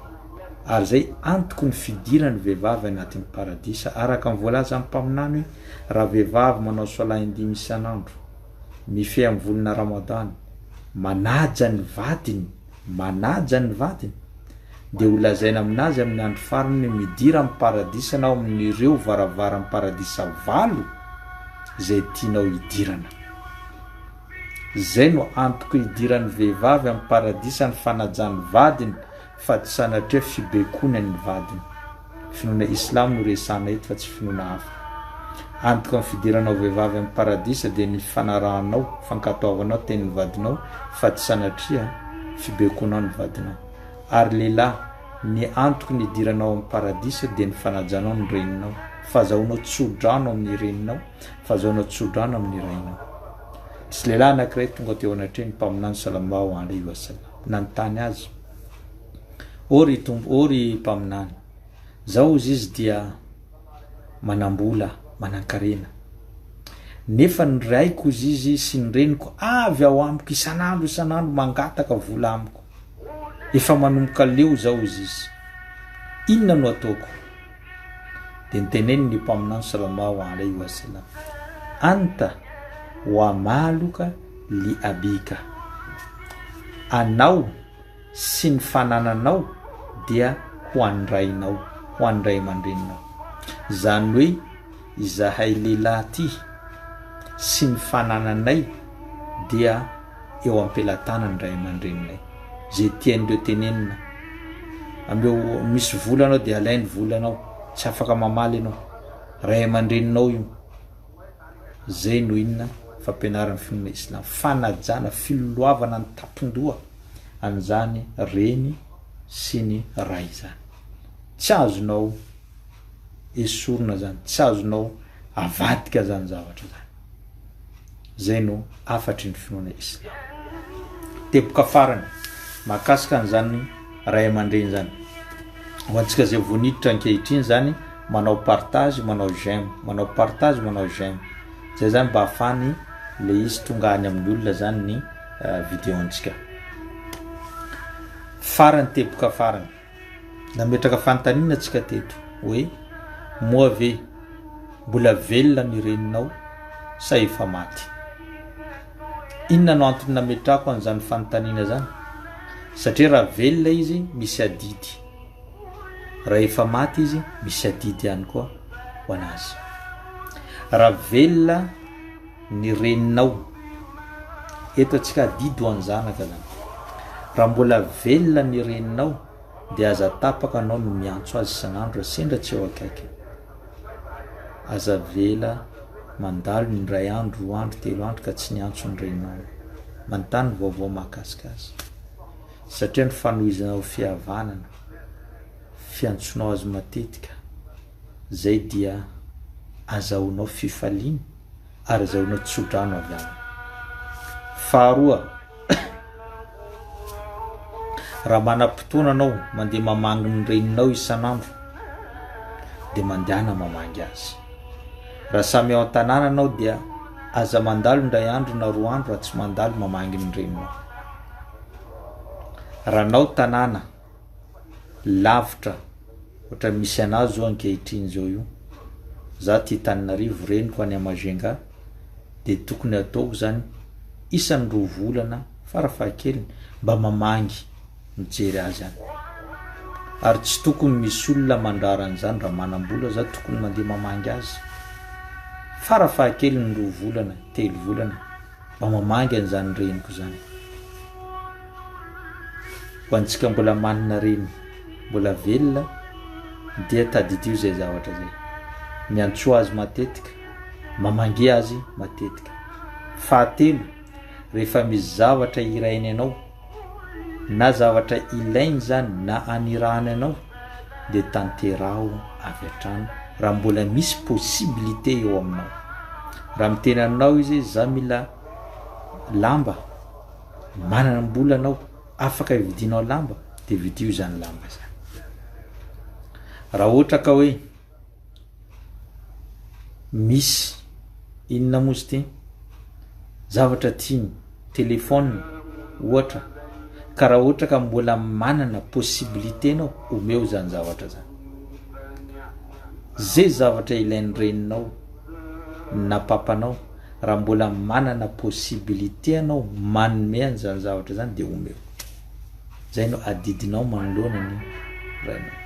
ary zay antoko ny fidirany vehivavy anatin'ny paradisa. Araka ny voalaza amin'ny mpaminany hoe raha vehivavy manao sola 5 isan'andro, mifehy amin'ny volana Ramadana, manaja ny vadiny, dia ho lazaina aminazy amin'ny andro farany midira amin'ny paradisa na amin'ireo varavaran'ny paradisa 8 zay tianao hidirana. Zay no antoko hidiran'ny vehivavy amin'ny paradisa ny fanajany vadiny, fa tsy sanatria fibekonany ny vadiny. Finoana Islam no resana eto fa tsy finoana hafa. Antoko amin'ny fidiranao vehivavy amin'ny paradisa dia ny fanarahanao, fankatoavanao tenin'ny vadinao, fa tsy sanatria fibekonao ny vadinao. Ary lehilahy, ny antoko ny hidiranao amin'ny paradisa dia ny fanajanao ny reninao, fahazaonao tsodrano amin'ny reninao, fahazaonao tsodrano amin'ny rainao. Tsy lehilahy anankiray tonga teo anatrehany mpaminany sallallahu alaihi wasallam, nanontany azy: ory mpaminany, zao izy dia manambola, manankarena, nefa ny raiko izy sy ny reniko avy ao amiko isan'andro mangataka vola amiko, efa manomboka leo zao izy, inona no ataoko? Dia niteneniny mpaminany sallallahu alaihi wasallam: anta wa maluka li abika, anao sy ny fanananao dia ho andrainao, ho andray aman-dreninao. Zany hoe izahay lehilahy ty sy ny fanananay dia eo ampelatana ny ray aman-dreninay. Zay tian'ireo tenenina, ameo misy volanao dia alainy volanao, tsy afaka mamaly anao, ray aman-dreninao io. Zay no inona fampianaran'ny finoana Islam, fanajana, filoloavana ny tapon-doha an'izany reny sy ny ray zany. Tsy azonao esorina zany, tsy azonao avadika zany zavatra zany. Zay no afatry ny finoana Islam. Teboka farany mahakasika an'izany ray aman-dreny zany, ho antsika zay voniditra ankehitriny zany manao partage, manao j'aime, manao partage, manao j'aime. Zay zany mba ahafany le izy tonga any amin'ny olona zany ny vidéo antsika. Farany teboka farany nametraka fanontaniana antsika teto hoe moa ve mbola velona ny reninao sa efa maty? Inona no antony nametrako an'izany fanontaniana zany? Satria raha velona izy misy adidy, raha efa maty izy misy adidy ihany koa ho anazy. Raha velona ny reninao, eto atsika adidy ho an'zanaka zany. Raha mbola velona ny reninao dia aza tapaka anao no miantso azy isan'andro sendra tsy eo akaiky. Aza vela mandalo ny ray andro, 2 andro, 3 andro ka tsy niantso ny reninao. Manontany vaovao mahakasika azy. Satria ny fanohizanao fihavanana, fiantsonao azy matetika, zay dia azahoanao fifaliana ary azahoanao tsodrano avy aminy. Faharoa, raha manam-potoana anao mandeha mamangy ny reninao isan'andro dia mandehana mamangy azy. Raha samy ao an-tanàna anao dia aza mandalo ny ray andro na 2 andro raha tsy mandalo mamangy ny reninao. Raha anao tanàna lavitra, ohatra misy anazy zao ankehitriny zao io, za ty Tananarivo, reniko any Majunga, de tokony ataoko zany isan'ny 2 volana farafahakeliny mba mamangy mijery azy any ary tsy tokony misy olona mandraran'izany raha manam-bola za tokony mandeha mamangy azy farafahakeliny 2 volana 3 volana mba mamangy an'izany reniko zany ho antsika mbola manana reny mbola velona dia tadidio zay zavatra zay miantso azy matetika mamangy azy matetika fahatelo rehefa misy zavatra irainy anao na zavatra ilainy zany na anirahany anao de tanteraho avy atrano raha mbola misy possibilité eo aminao raha miteny aminao izy za mila lamba manana mbola anao afaka vidinao lamba de vidio zany lamba zany raha ohatra ka hoe misy inona mozy ty zavatra tiany telefôny ohatra ka raha ohatra ka mbola manana possibilité anao omeo zany zavatra zany zay zavatra ilainy reninao na papanao raha mbola manana possibilité anao manome an'izany zavatra zany de omeo zay no adidinao manoloana ny rainao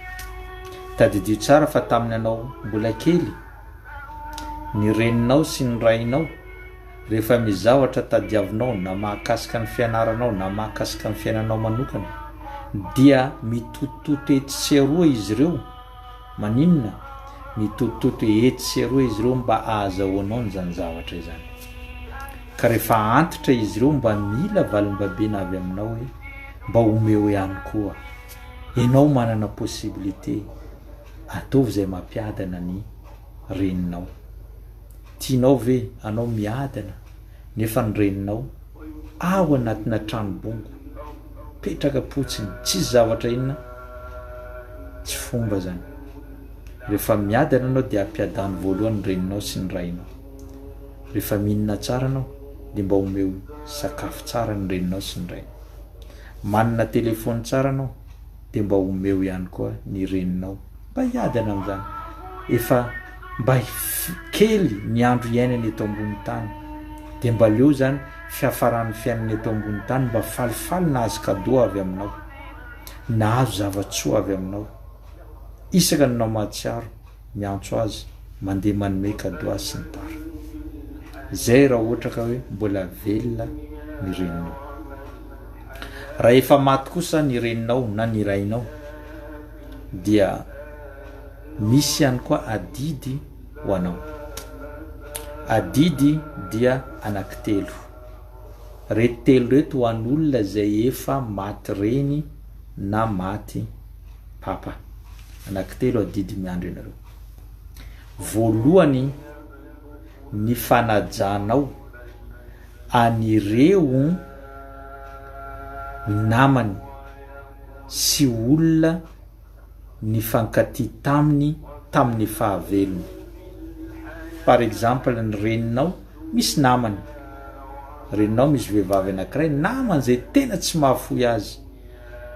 tadidio tsara fa taminy anao mbola kely ny reninao sy ny rainao rehefa misy zavatra tadiavinao na mahakasika ny fianaranao na mahakasika ny fiainanao manokana dia mitototo etsy sy aroa izy ireo maninona mitototo etsy sy aroa izy ireo mba ahazahoanao n'izany zavatra izany ka rehefa antitra izy ireo mba mila valim-babena avy aminao hoe mba omeo ihany koa ianao manana possibilité ataovy zay mampiadana ny reninao tianao ve anao miadana nefa ny reninao ao anatina tranobongo petraka potsiny tsisy zavatra inona tsy fomba zany rehefa miadana anao de ampiadany voalohany ny reninao sy ny rainao rehefa mihinana tsara anao de mba omeo sakafo tsara ny reninao sy ny rainao manana telefôny tsara anao de mba omeo ihany koa ny reninao mba hiadana am'izany efa mba kely ny andro iainany eto ambony tany de mba leo zany fiafaran'ny fiainany eto ambony tany mba falifaly na azo kado avy aminao na azo zavatsoa avy aminao isaka nanao mahatsiaro miantso azy mandeha manome kado azy sy ny tara zay raha ohatra ka hoe mbola velona ny reninao raha efa maty kosa ny reninao na ny rainao dia misy ihany koa adidy ho anao adidy dia anankitelo reto telo reto ho an'olona zay efa maty reny na maty papa anankitelo adidy miandro ianareo voalohany ny fanajanao anireo namany sy olona ny fankaty tamin'ny fahavelony par exemple ny reninao misy namany reninao misy vehivavy anankiray namany zay tena tsy mahafoy azy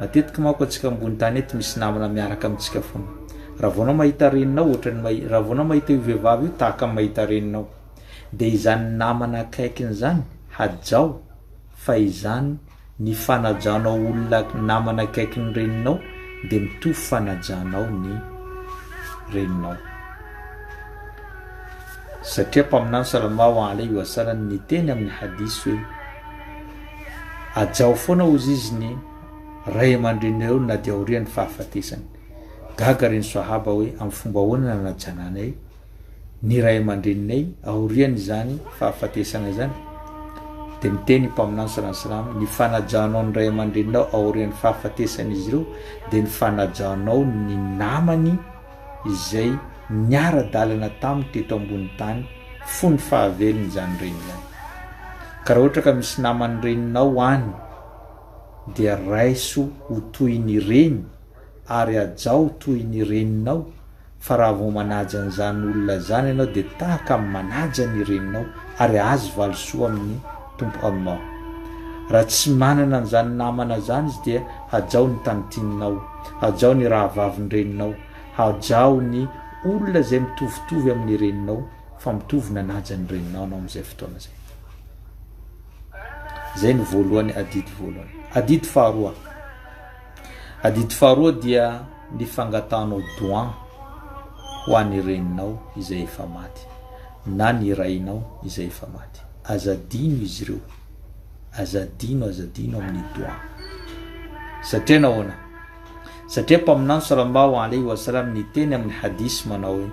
matetika manko atsika ambony tany eto misy namana miaraka amintsika foana raha voanao mahita reninao ohatrany raha voanao mahita io vehivavy io tahaka mahita reninao de izany namana akaikiny zany hajao fa izany ny fanajanao olona namana akaiky ny reninao de mitovy fanajanao ny reninao satria mpaminany sallallahu alayhi wa sallam ny teny amin'ny hadisy hoe ajao foana ozy izy ny ray aman-drenireo na dia aorian'ny fahafatesany gaga reny sahaba hoe amin'ny fomba ahoana nanajananay ny ray aman-dreninay aoriany zany fahafatesana zany de miteny mpaminany sallallahu ny fanajanao ny ray aman-dreninao aorian'ny fahafatesana izy ireo de ny fanajanao ny namany izay niara-dalana taminy teto ambony tany fony fahavelony zany reny zany ka raha ohatra ka misy namany reninao any dia raiso ho toy ny reny ary ajao toy ny reninao fa raha vao manaja an'izany olona zany ianao de tahaka manaja ny reninao ary azo valisoa amin'ny tompo Allah raha tsy manana an'izany namana zany izy dia hajao ny tanitininao hajao ny raha vaviny reninao hajao ny olona zay mitovitovy amin'ny reninao fa mitovina anaja ny reninao anao am'izay fotoana zay. Zay ny voalohany adidy voalohany. Adidy faharoa. Adidy faharoa dia ny fangatanao doigt ho an'ny reninao izay efa maty na ny rainao izay efa maty. Azadino izy ireo. Azadino amin'ny doigt. Satria nahoana? Satria mpaminany sallallahu alayhi wa sallam ny teny amin'ny hadisy manao hoe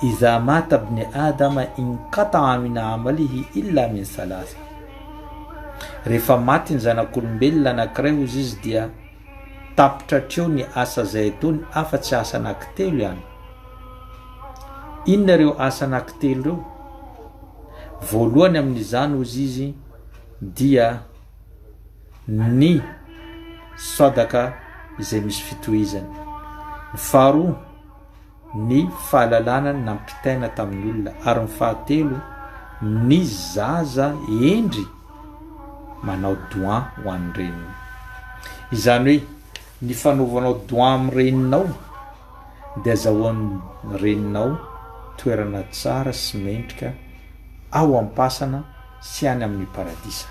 idha mata ibn adama inqata'a min amalihi illa min thalath. Rehefa maty ny zanak'olombelona anankiray hozy izy dia tapitra treo ny asa zay ataony afa-tsy asa anankitelo ihany. Inona reo asa anankitelo reo? Voalohany amin'izany hozy izy dia ny sadaka izay misy fitohizany. Ny faharoa ny fahalalana nampitaina tamin'ny olona, ary ny fahatelo ny zaza endry manao doigt ho an'ny reniny. Izany hoe ny fanaovanao doigt amin'ny reninao dia azahoan'ny reninao toerana tsara sy mendrika ao am-pasana sy any amin'ny paradisa.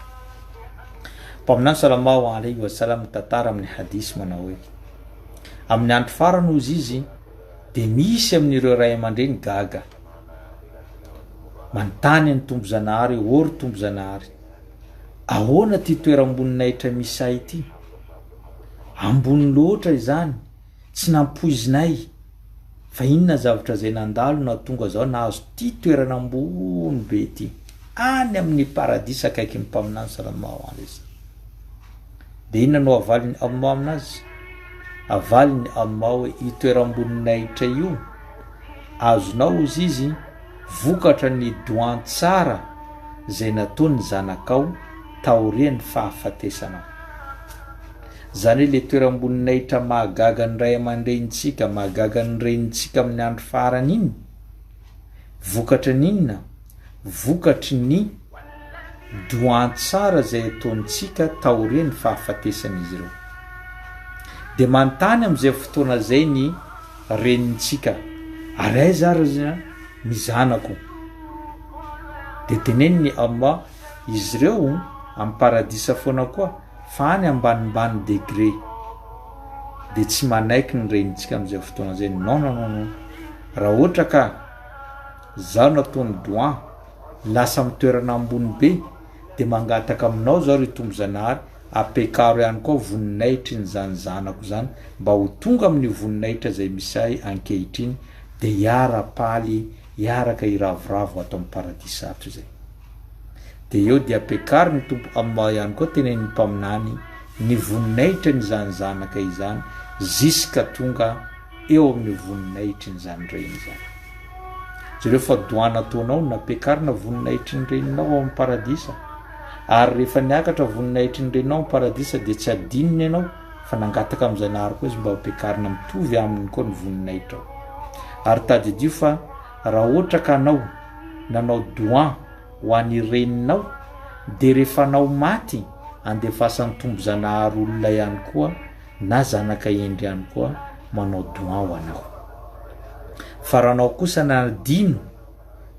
Mpaminany sallallahu alayhi wa sallam tantara amin'ny hadisy manao hoe amin'ny andro farany hozy izy dia misy amin'ireo ray aman-dreny gaga manontany ny tombo zanahary, ory tombo zanahary, ahoana ty toeram-boninahitra misy ahy ity? Ambony loatra izany, tsy nampoizinay, fa inona zavatra zay nandalo na tonga zao nahazo ty toerana ambony be ty any amin'ny paradisa akaiky ny mpaminany sallallahu alayhi wa sallam. Dia inona no avaliny Allah aminazy? Avaliny Allah hoe itoeram-boninahitra io azonao izy izy vokatra ny doigt tsara zay nataony zanakao taorian'ny fahafatesanao. Zany hoe le toeram-boninahitra mahagaga ny ray aman-drenitsika, mahagaga ny renintsika amin'ny andro farany iny, vokatra n'inona? Vokatry ny doigt tsara zay ataontsika taorian'ny fahafatesan'izy ireo. Dia manontany amin'izay fotoana zay ny renintsika, ary aiza ary ny zanako? Dia teneniny Allah, izy ireo amin'ny paradisa foana koa fa any ambanimbany degré, dia tsy manaiky ny renintsika amin'izay fotoana zay. Non. Raha ohatra ka zaho nataony doigt lasa mitoerana ambony be, dia mangataka aminao zao ry tombo zanahary, apekaro ihany koa voninahitry ny zany zanako zany mba ho tonga amin'ny voninahitra zay misy ahy ankehitriny, dia hiara-paly hiaraka iravoravo ato amin'ny paradisa ato zay. Dia eo dia apekary ny tompo Allah ihany koa tenen'ny mpaminany ny voninahitra ny zany zanaka izany ziska tonga eo amin'ny voninahitry ny zany reny zany. Zareo fa doigt nataonao napekarina voninahitry ny reninao ao amin'ny paradisa, ary rehefa niakatra voninahitry ny reninao amin'ny paradisa dia tsy adininy ianao fa nangataka amin'ny zanahary koa izy mba apekarina mitovy aminy koa ny voninahitra ao. Ary tadidio fa raha ohatra ka anao nanao doigt ho an'ny reninao, dia rehefa anao maty andefasan'ny tombo zanahary olona ihany koa na zanaka endry ihany koa manao doigt ho anao. Fa raha anao kosa nadino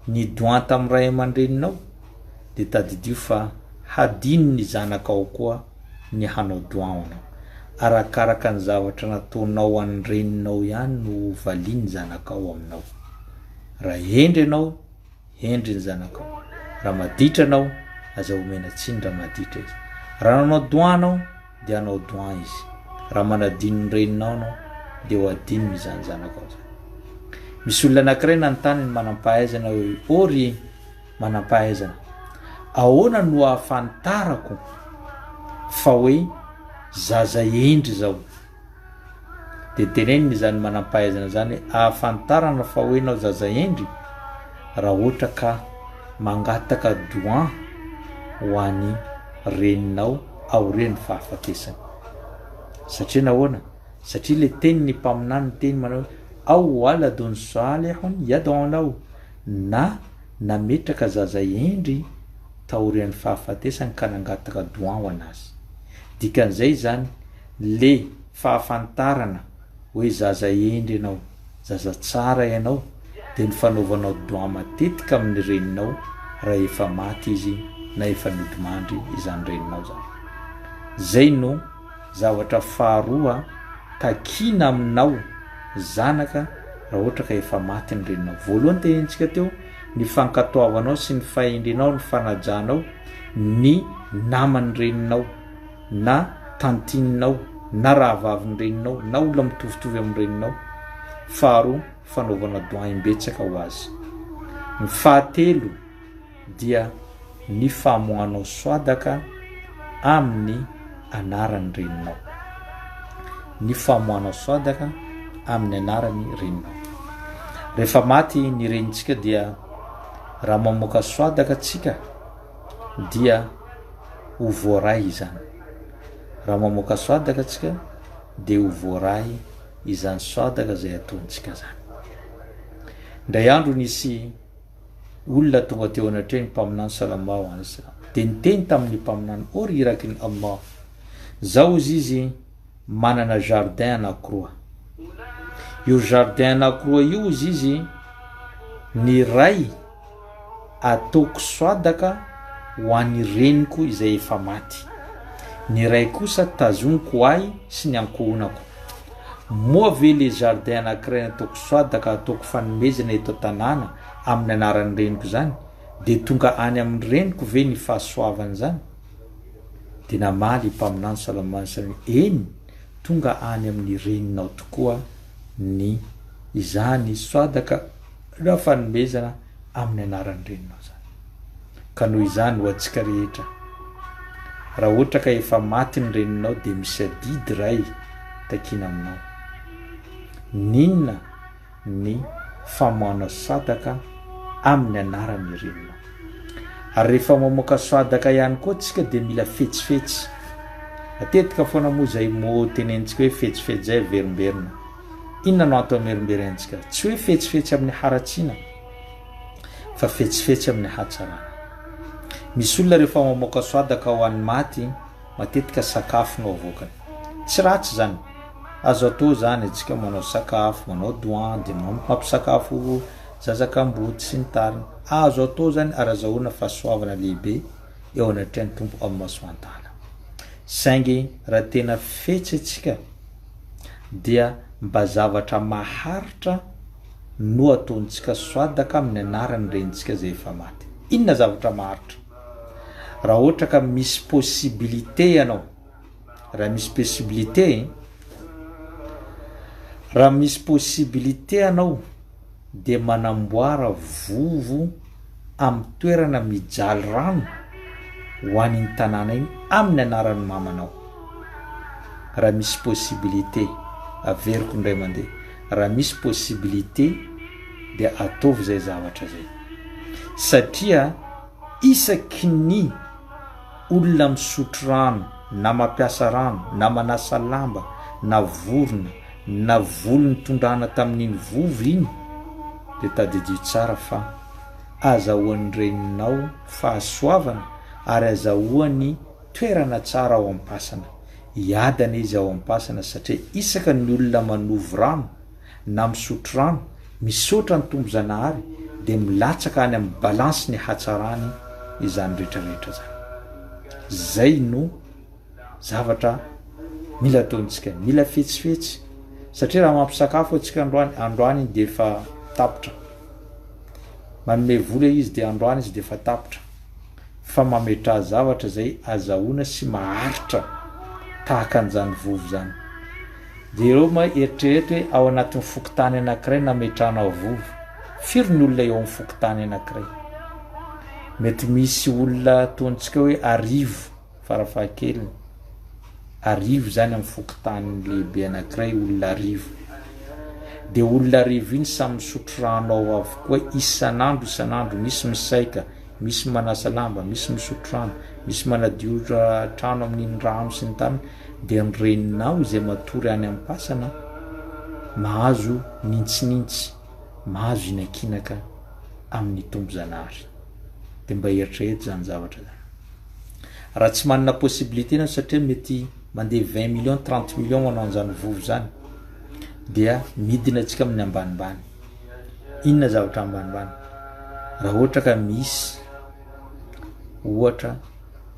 ny doigt tamin'ny ray aman-dreninao, dia tadidio fa hadino ny zanakao koa ny hanao doigt ho anao. Arakaraka ny zavatra nataonao an'ny reninao ihany no valiany zanakao aminao. Raha endry anao, endry ny zanakao. Raha maditra anao, aza omena tsiny raha maditra izy. Raha nanao doigt anao, dia anao doigt izy. Raha manadino ny reninao anao, dia ho adino izany zanakao zany. Misy olona anankiray nanontany ny manam-pahaizana hoe ory manam-pahaizana, ahoana no ahafantarako fa hoe zaza endry zao? Dia teneniny zany manam-pahaizana zany hoe ahafantarana fa hoe nao zaza endry raha ohatra ka mangataka doigt ho an'ny reninao aorian'ny fahafatesana. Satria nahoana? Satria le teniny mpaminany teny manao ao waladun salihun yad'u lahu, na nametraka zaza endry taorian'ny fahafatesana ka nangataka doigt ho anazy. Dikan'izay zany le fahafantarana hoe zaza endry ianao, zaza tsara ianao, dia ny fanaovanao doa matetika amin'ny reninao raha efa maty izy na efa nodimandry izany reninao zany. Zay no zavatra faharoa takina aminao zanaka raha ohatra ka efa maty ny reninao. Voalohany tenintsika teo ny fankatoavanao sy ny fahendrenao, ny fanajanao ny namany reninao na tantininao na rahavaviny reninao na olona mitovitovy amin'ny reninao. Faharoa fanaovana doa imbetsaka ho azy. Ny fahatelo dia ny famohanao soadaka amin'ny anaran'ny reninao. Ny famohanao soadaka amin'ny anaran'ny reninao. Rehefa maty ny renintsika dia raha mamoaka soadaka tsika dia ho voaray izany. Raha mamoaka soadaka tsika dia ho voaray izany soadaka zay ataontsika zany. Ndray andro nisy olona tonga teo anatrehany mpaminany sallallahu alaihi wasallam dia niteny tamin'ny mpaminany oriraky ny Allah, zao izy manana jardin anankiroa. Io jardin anankiroa io izy ny ray ataoko soadaka ho an'ny reniko izay efa maty, ny ray kosa tazoniko ahy sy ny ankohonako. Moa ve le jardin anankiray ataoko soadaka ataoko fanomezana eto tanàna amin'ny anaran'ny reniko zany dia tonga any amin'ny reniko ve ny fahasoavany zany? Dia namaly mpaminany sallallahu alaihi wasallam, eny tonga any amin'ny reninao tokoa ny izany soadaka na fanomezana amin'ny anaran'ny reninao zany. Ka noho izany ho antsika rehetra, raha ohatra ka efa maty ny reninao dia misy adidy ray takina aminao. Ninona ny famohanao soadaka amin'ny anaran'ny reninao. Ary rehefa mamoaka soadaka ihany koa tsika dia mila fetsifetsy. Matetika foana moa zay mo tenentsika hoe fetsifetsy zay verimberina. Inona no atao merimberentsika? Tsy hoe fetsifetsy amin'ny haratsiana fa fetsifetsy amin'ny hatsarana. Misy olona rehefa mamoaka soadaka ho an'ny maty matetika sakafo no avoakany. Tsy ratsy zany, azo atao zany antsika manao sakafo, manao doan dia mampisakafo zazak'amboty sy ny tariny. Azo atao zany arazahoana fahasoavana lehibe eo anatrehan'ny tompo Allah subhanahu wa ta'ala. Saingy raha tena fetsy atsika dia mba zavatra maharitra no ataontsika soadaka amin'ny anaran'ny renitsika zay efa maty. Inona zavatra maharitra? Raha ohatra ka misy possibilité ianao, raha misy possibilité ianao dia manamboara vovo amin'ny toerana mijaly rano ho an'ny tanàna iny amin'ny anaran'ny mamanao. Raha misy possibilité, averiko indray mandeha, raha misy possibilité dia ataovy zay zavatra zay. Satria isaky ny olona misotro rano na mampiasa rano na manasa lamba na vorona na volony tondrana tamin'iny vovo iny dia tadidio tsara fa azahoan'ny reninao fahasoavana ary azahoany toerana tsara ao am-pasana. Iadana izy ao am-pasana satria isaka ny olona manovo rano na misotro rano misaotra ny tombo zanahary dia milatsaka any amin'ny balansy ny hatsarany izany rehetrarehetra zany. Zay no zavatra mila ataontsika, mila fetsifetsy satria raha mampisakafo atsika androany dia efa tapitra, manome vola izy dia androany izy dia efa tapitra, fa mametra zavatra zay azahoana sy maharitra tahaka an'izany vovo zany. Dia ireo ma eritreretra hoe ao anatin'ny fokotany anankiray nametranao vovo, firy ny olona eo amin'ny fokotany anankiray? Mety misy olona ataontsika hoe 10 farafahakeliny, 10 zany amin'ny fokotany lehibe anankiray, olona 10. Dia olona 10 iny samy misotro rano ao avokoa isan'andro, misy misaika, misy manasa lamba, misy misotro rano, misy manadio trano amin'iny rano sy ny tariny. Dia ny reninao izay matory any am-pasana mahazo nintsinitsy, mahazo inakinaka amin'ny tombo zanahary. Dia mba eritrereto zany zavatra zany. Raha tsy manana possibilité ianao satria mety mandeha 20 millions 30 millions manao an'izany vovo zany dia midina antsika amin'ny ambanimbany. inona zavatra ambanimbany raha ohatra ka misy ohatra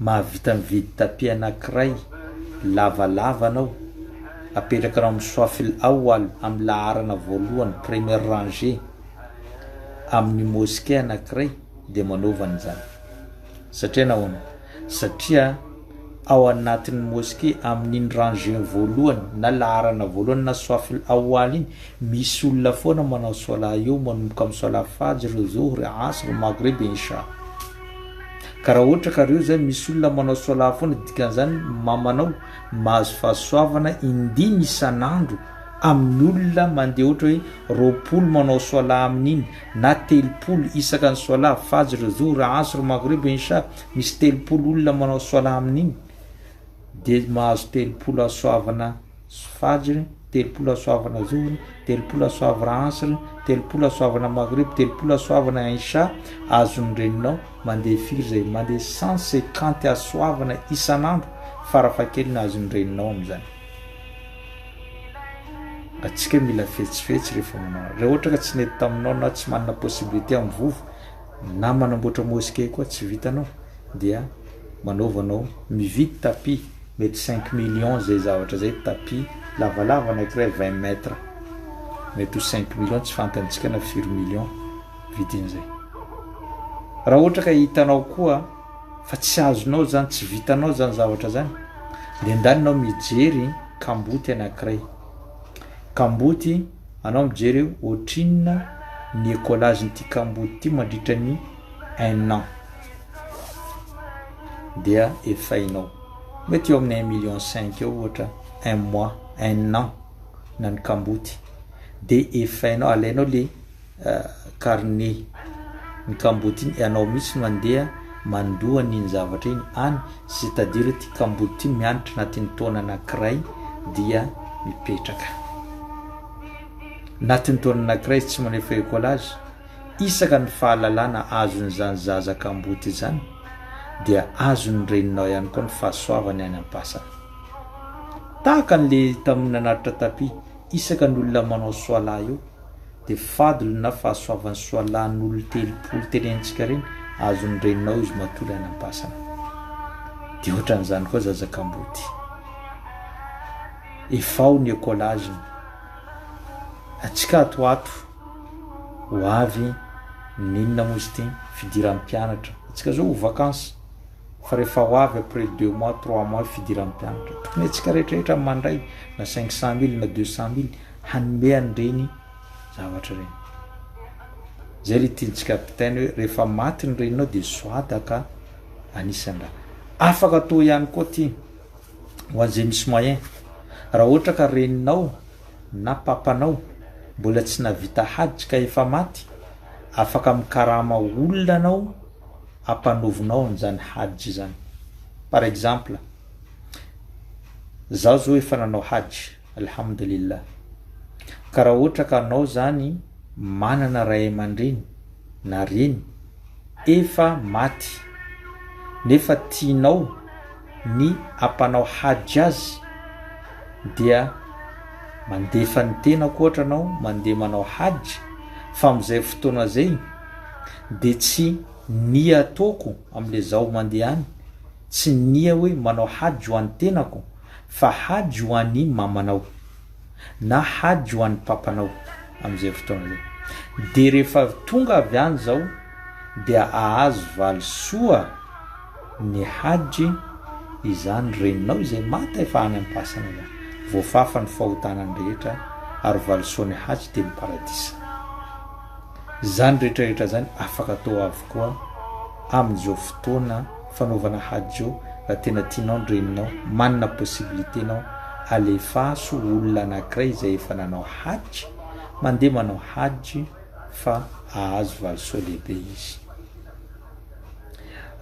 mahavita mividy tapi anankiray lavalava anao apetraka rano amin'ny soafil awal amin'ny laharana voalohany première rangée amin'ny mosquée anankiray dia manaovana izany satria nahoana satria ao anatin'ny mosquée amin'ny rangée voalohany na laharana voalohany na soafil awal iny misy olona foana manao sola eo manomboka amin'ny sola fajr zuhr asr maghrib isha ka raha ohatra ka reo zay misy olona manao sola foana dikan'izany mamanao mahazo fahasoavana indimy isan'andro amin'ny olona mandeha ohatra hoe roapolo manao sola amin'iny na telopolo isaka ny sola fajr zuhr asr maghrib isha misy telopolo olona manao sola amin'iny dia mahazo telopolo asoavana fajr telopolo asoavana zuhr telopolo asoavana asr telopolo asoavana maghrib telopolo asoavana isha azony reninao mandeha firy zay mandeha 150 asoavana isan'andro farafahakeliny azony reninao amin'izany atsika mila fetsifetsy rehefa manao raha ohatra ka tsy nety taminao na tsy manana possibilité amin'ny vovo na manamboatra mosquée koa tsy vitanao dia manaovanao mividy tapis mety 5 millions zay zavatra zay tapis lavalava anankiray 20 mètres mety 5 millions tsy fantantsika na 4 millions vidin'izay raha ohatra ka hitanao koa fa tsy azonao zany tsy vitanao zany zavatra zany dia endaninao mijery kamboty anankiray kamboty anao mijery ohatrinona ny écolage nyity kamboty ty mandritra ny 1 an dia efainao mety eo amin'ny 1,5 million eo ohatra 1 mois 1 an na ny kamboty dia efainao alainao le carnet ny kamboty iny anao misy mandeha mandoa nyny zavatra iny any c'est-à-dire ty kamboty iny mianitra anatin'ny taona anankiray dia mipetraka anatin'ny taona anankiray tsy manefa écolage isaka ny fahalalana azony zany zaza kamboty zany dia azony reninao ihany koa ny fahasoavany any am-pasana tahaka n'le tamin'ny nanaritra tapi isaka ny olona manao soala io dia fadilo na fahasoavany soalan'olo telopolo tenentsika reny azony reninao izy matory any am-pasana dia ohatran'izany koa zazakamboty efao ny écolage atsika atoato ho avy ninona mozy ty fidiram-pianatra atsika zao ho vacances fa rehefa ho avy après 2 mois 3 mois fidiram-pianatra tokony atsika rehetrarehetra mandray na 500 000 na 200 000 hanome an'ireny zavatra reny zay ry tiantsika kapitainy hoe rehefa maty ny reninao dia soadaka anisany raha afaka atao ihany koa ty ho an'izay misy moyen raha ohatra ka reninao na papanao mbola tsy navita haditra ka efa maty afaka mikarama olona anao ampanovinao an'izany haditra zany par exemple zaho zao efa nanao haditra alhamdulillah ka raha ohatra ka anao zany manana ray aman-dreny na reny efa maty nefa tianao ny ampanao haditra azy dia mandefa ny tenako ohatra anao mandeha manao haditra fa amin'izay fotoana zay dia tsy ny ataoko amin'le zao mandeha any tsy nia hoe manao haditra ho an'ny tenako fa haditra ho an'ny mamanao na haditra ho an'ny papanao amin'izay fotoana zay dia rehefa tonga avy any zao dia ahazo valisoa ny haditra izany reninao izay mata efa any am-pasana zany voafafa ny fahotanany rehetra ary valisoany haditra dia ny paradisa zany rehetrarehetra zany afaka atao avokoa amin'izao fotoana fanaovana haditra io raha tena tianao ny reninao manana possibilité nao alefaso olona anankiray izay efa nanao haditra mandeha manao haditra fa ahazo valisoa lehibe izy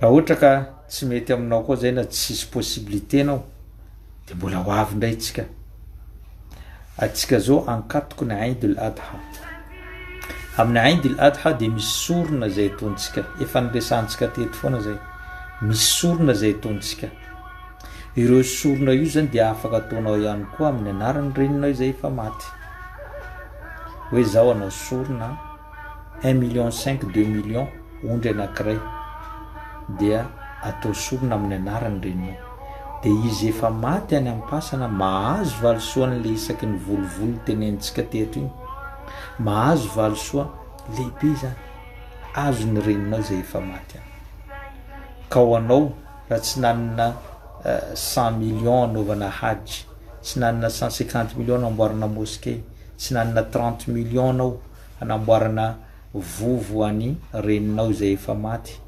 raha ohatra ka tsy mety aminao koa zay na tsisy possibilité nao dia mbola ho avy indray tsika atsika zao ankatoko ny Eid al-Adha amin'ny Eid al-Adha dia misy sorona zay ataontsika efa niresantsika teto foana zay misy sorona zay ataontsika ireo sorona io zany dia afaka ataonao ihany koa amin'ny anarany reninao izay efa maty hoe zao anao sorona 1,5 million 2 million ondry anankiray dia atao sorona amin'ny anarany renao dia izy efa maty any amin'ny pasana mahazo valosoan'le isaky ny volovolo tenentsika teto iny mahazo valosoa lehibe zany azo ny reninao zay efa maty any ka ho anao raha tsy nanana 100 million anaovana hajy tsy nanana 150 million anamboarana mosquée tsy nanana 30 million anao anamboarana vovo any reninao zay efa maty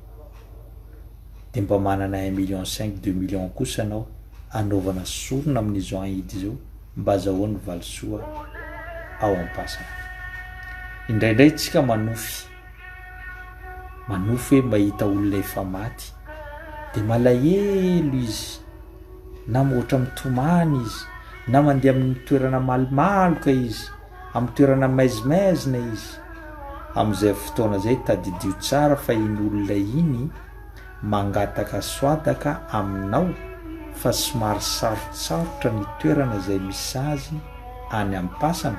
dia mba manana 1,5 million 2 million kosa anao anaovana sorona amin'izao ahidy zao mba azahoany valosoa ao am-pasana indraindray tsika manofy hoe mahita olona efa maty dia malahelo izy na mohatra mitomany izy na mandeha amin'ny toerana malomaloka izy amin'ny toerana maizmaizina izy amin'izay fotoana zay tadidio tsara fa iny olona iny mangataka soadaka aminao fa somary sarotsarotra ny toerana zay misy azy any am-pasana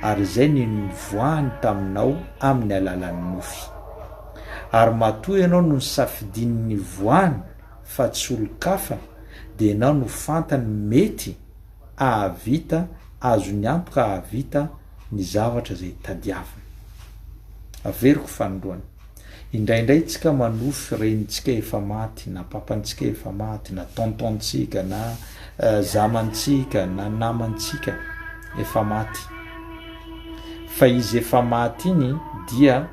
ary zay ny nivoahany taminao amin'ny alalan'ny nofy ary matoa ianao no nisafidiny voany fa tsy olo-kafa dia ianao no fantany mety ahavita azo ny antoka ahavita ny zavatra zay tadiavina averiko fanondroany indraindray tsika manofy renitsika efa maty na papantsika efa maty na tontontsika na zamantsika na namantsika efa maty fa izy efa maty iny dia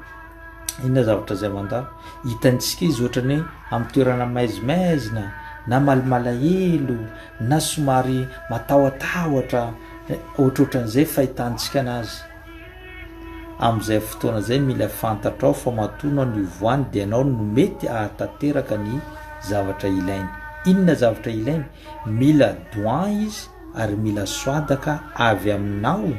inona zavatra zay mandalo hitantsika izy ohatrany hoe amin'ny toerana maizimaizina na malimalahelo na somary matahotahotra ohatrohatran'izay fahitantsika anazy amin'izay fotoana zay mila fantatra ao fa matonao ny voany dia ianao no mety ahatateraka ny zavatra ilainy inona zavatra ilainy mila doin izy ary mila soadaka avy aminao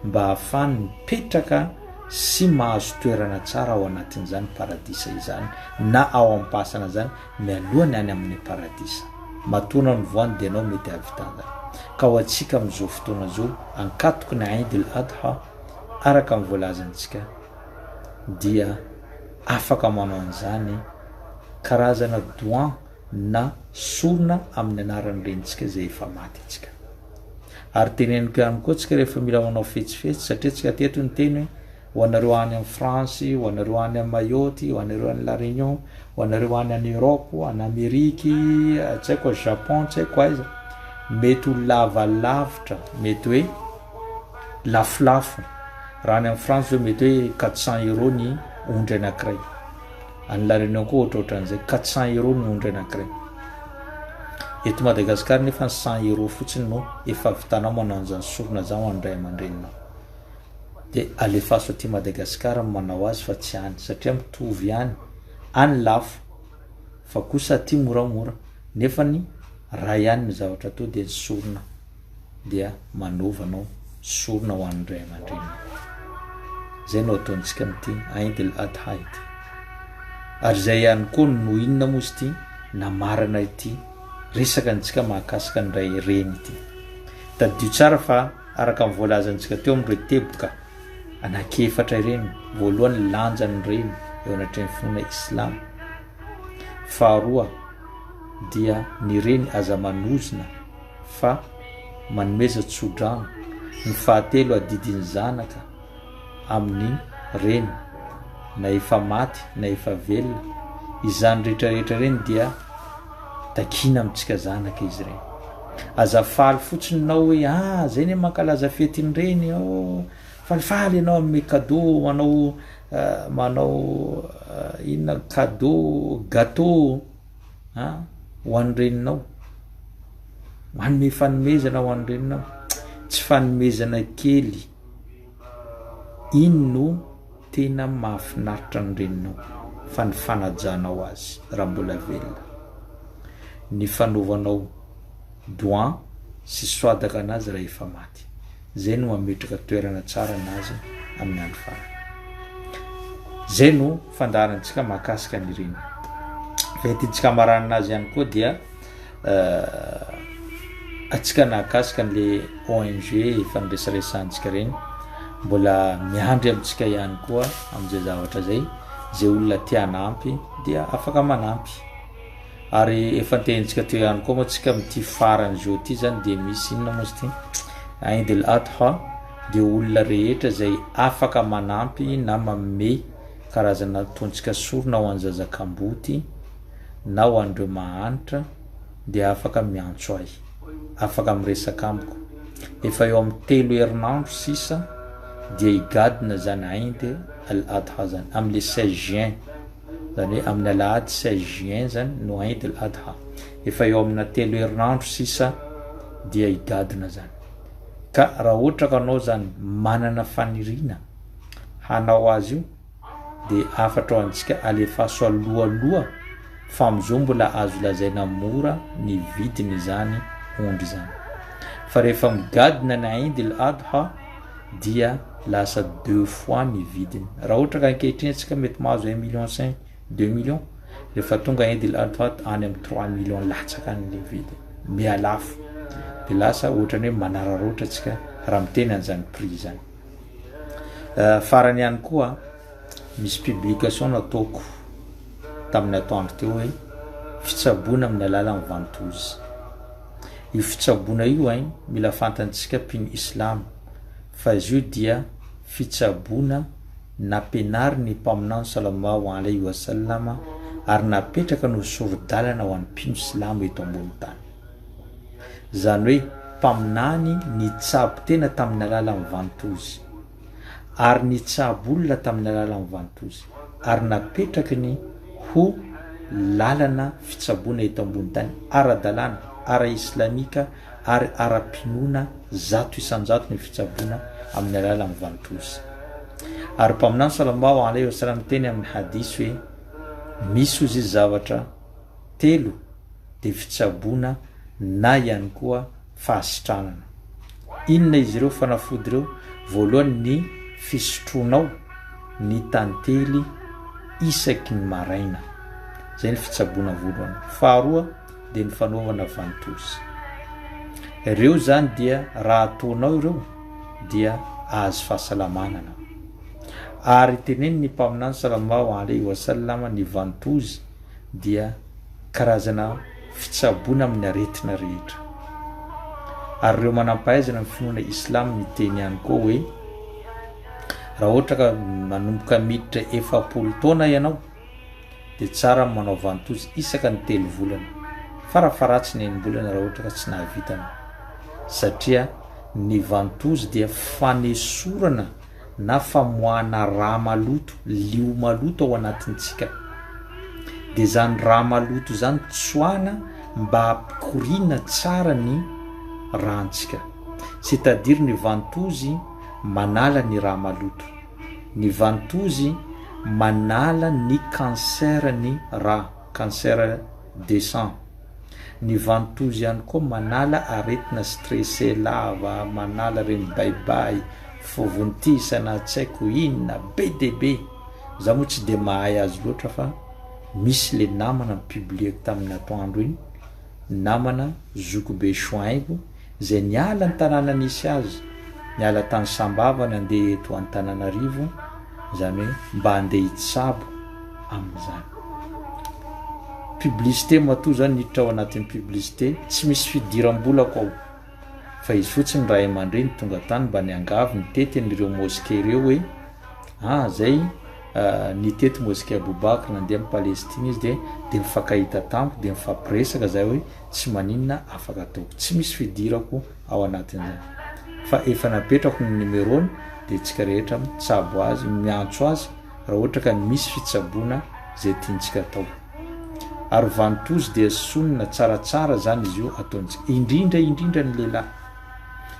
mba ahafany mipetraka sy mahazo toerana tsara ao anatin'izany paradisa izany na ao am-pasana zany mialohany any amin'ny paradisa matonao ny voany dia ianao mety ahavitana ka ho antsika amin'izao fotoana zao ankatoko ny Eid al-Adha araka amin'ny voalazantsika dia afaka manao an'izany karazana doin na sorona amin'ny anaran'ny renitsika zay efa maty tsika ary teneniko ihany koa tsika rehefa mila manao fetsifetsy satria tsika teto ny teny ho anareo any amin'ny France ho anareo any amin'ny Mayotte ho anareo any La Réunion ho anareo any any Europe any Ameriky tsy haiko Japon tsy haiko aiza mety ho lavalavitra mety hoe lafilafo raha any amin'ny France zao mety hoe 400 € ny ondry anankiray any La Réunion koa ohatrohatran'izay 400 € ny ondry anankiray eto Madagasikara nefa 100 € fotsiny no efa vitanao manao an'izany sorona zany ho andray aman-dreninao dia alefaso aty Madagasikara manao azy fa tsy any satria mitovy ihany any lafo fa kosa aty moramora nefa ny raha ihany ny zavatra atao dia ny sorona dia manovanao sorona ho andray aman-drenina zay no ataontsika amin'ity Eid al-Adha ity ary zay ihany koa no inona mozy ity na marana ity resaka antsika mahakasika ny ray reny ity tadidio tsara fa araka amin'ny voalazantsika teo amin'ireo teboka anakefatra ireny voalohany lanjany reny eo anatrin'ny finoana islam faharoa dia ny reny aza manozina fa manomeza tsodrano ny fahatelo adidiny zanaka amin'ny reny na efa maty na efa velona izany rehetrarehetra reny dia takina amintsika zanaka izy reny azafaly fotsiny nao hoe zay ny mankalaza fetiny reny falifaly ianao amin'ny cadeau manao inona cadeau gâteau ho an'ny reninao manome fanomezana ho an'ny reninao tsy fanomezana kely iny no tena mahafinaritra ny reninao fa ny fanajanao azy raha mbola velona ny fanaovanao doin sy soadaka anazy raha efa maty zay no mametraka toerana tsara anazy amin'ny andro farany zay no fandaharantsika mahakasika ny reny fetiantsika maranana azy ihany koa dia atsika nahakasika n'le ONG efa niresaresantsika reny mbola miandry amintsika ihany koa amin'izay zavatra zay zay olona tianampy dia afaka manampy ary efa tentsika teo ihany koa moa tsika mity farany zao ty zany dia misy inona moa ty Eid al-Adha dia olona rehetra zay afaka manampy na manome karazana ataontsika sorona ho an'ny zazakamboty na ho an'ireo mahanitra dia afaka miantso ahy afaka miresaka amiko efa eo amin'ny 3 herinandro sisa dia igadina zany Eid al-Adha zany amin'ny 16 juin zany hoe amin'ny alahady 16 juin zany no Eid al-Adha efa eo amina 3 herinandro sisa dia igadina zany ka raha ohatra ka anao zany manana faniriana hanao azy io dia afatra ho antsika alefaso aloha fa amin'izao mbola azo lazaina mora ny vidiny zany ondry zany fa rehefa migadina ny Eid al-Adha dia lasa 2 fois ny vidiny raha ohatra ka ankehitriny antsika mety mahazo 1,5 million 2 millions rehefa tonga Eid al-Adha any amin'ny 3 millions latsaka ny vidiny mialafo dia lasa ohatrany hoe manararoatra antsika raha miteny an'izany prix zany farany ihany koa misy publication nataoko tamin'ny atoandro teo hoe fitsaboana amin'ny alalan'ny vantozy io fitsaboana io mila fantantsika piny islam fa izy io dia fitsaboana nampianariny mpaminany sallallahu alayhi wa sallam ary napetraka no sorodalana ho an'ny mpino silamo eto ambony tany zany hoe mpaminany nitsabo tena tamin'ny alalan'ny vantozy ary nitsabo olona tamin'ny alalan'ny vantozy ary napetraka ny ho lalana fitsaboana eto ambony tany ara-dalàna ara-islamika ary ara-pinoana 100% ny fitsaboana amin'ny alalan'ny vantozy ary mpaminany sallallahu alayhi wa sallam teny amin'ny hadisy hoe misy ozy zavatra 3 dia fitsaboana na ihany koa fahasitranana inona izy ireo fanafody ireo voalohany ny fisotronao ny tantely isaky ny maraina zay ny fitsaboana voalohany faharoa dia ny fanaovana vantozy ireo zany dia raha ataonao ireo dia azo fahasalamanana ary teneny ny mpaminany sallallahu alayhi wa sallam ny vantozy dia karazana fitsaboana amin'ny aretina rehetra ary ireo manampahaizana amin'ny finoana islam ny teny ihany koa hoe raha ohatra ka manomboka miditra 70 taona ianao dia tsara manao vantozy isaka ny 3 volana farafaratsy ny 1 volana raha ohatra ka tsy nahavitana satria ny vantozy dia fanesorana na famoahana raha maloto lio maloto ao anatintsika dia zany raha maloto zany tsoana mba hampikoriana tsara ny rantsika c'est-à-dire ny vantozy manala ny raha maloto ny vantozy manala ny cancer ny raha cancer de sang ny vantozy ihany koa manala aretina stressé lava manala reny baibay fovontisana tsy haiko inona be de be za moa tsy dia mahay azy loatra fa misy le namana mipublieko tamin'ny atoandro iny namana zokobe Shoaib zay niala ny tanàna nisy azy niala tany Sambava nandeha eto Antananarivo zany hoe mba andeha hitsabo amin'izany publicité matoa zany niditra ao anatin'ny publicité tsy misy fidiram-bolako ao fa izy fotsiny raha aman-dreny tonga tany mba niangavy nitety n'ireo moské ireo hoe zay nitety moské Aboubakar nandeha amin'ny Palestine izy dia mifankahita tampo dia mifampiresaka zay hoe tsy maninona afaka ataoko tsy misy fidirako ao anatin'izany fa efa napetrako ny numerony dia tsika rehetra mitsabo azy miantso azy raha ohatra ka misy fitsaboana zay tiantsika atao ary vantozy dia sonina tsaratsara zany izy io ataontsika indrindra ny lehilahy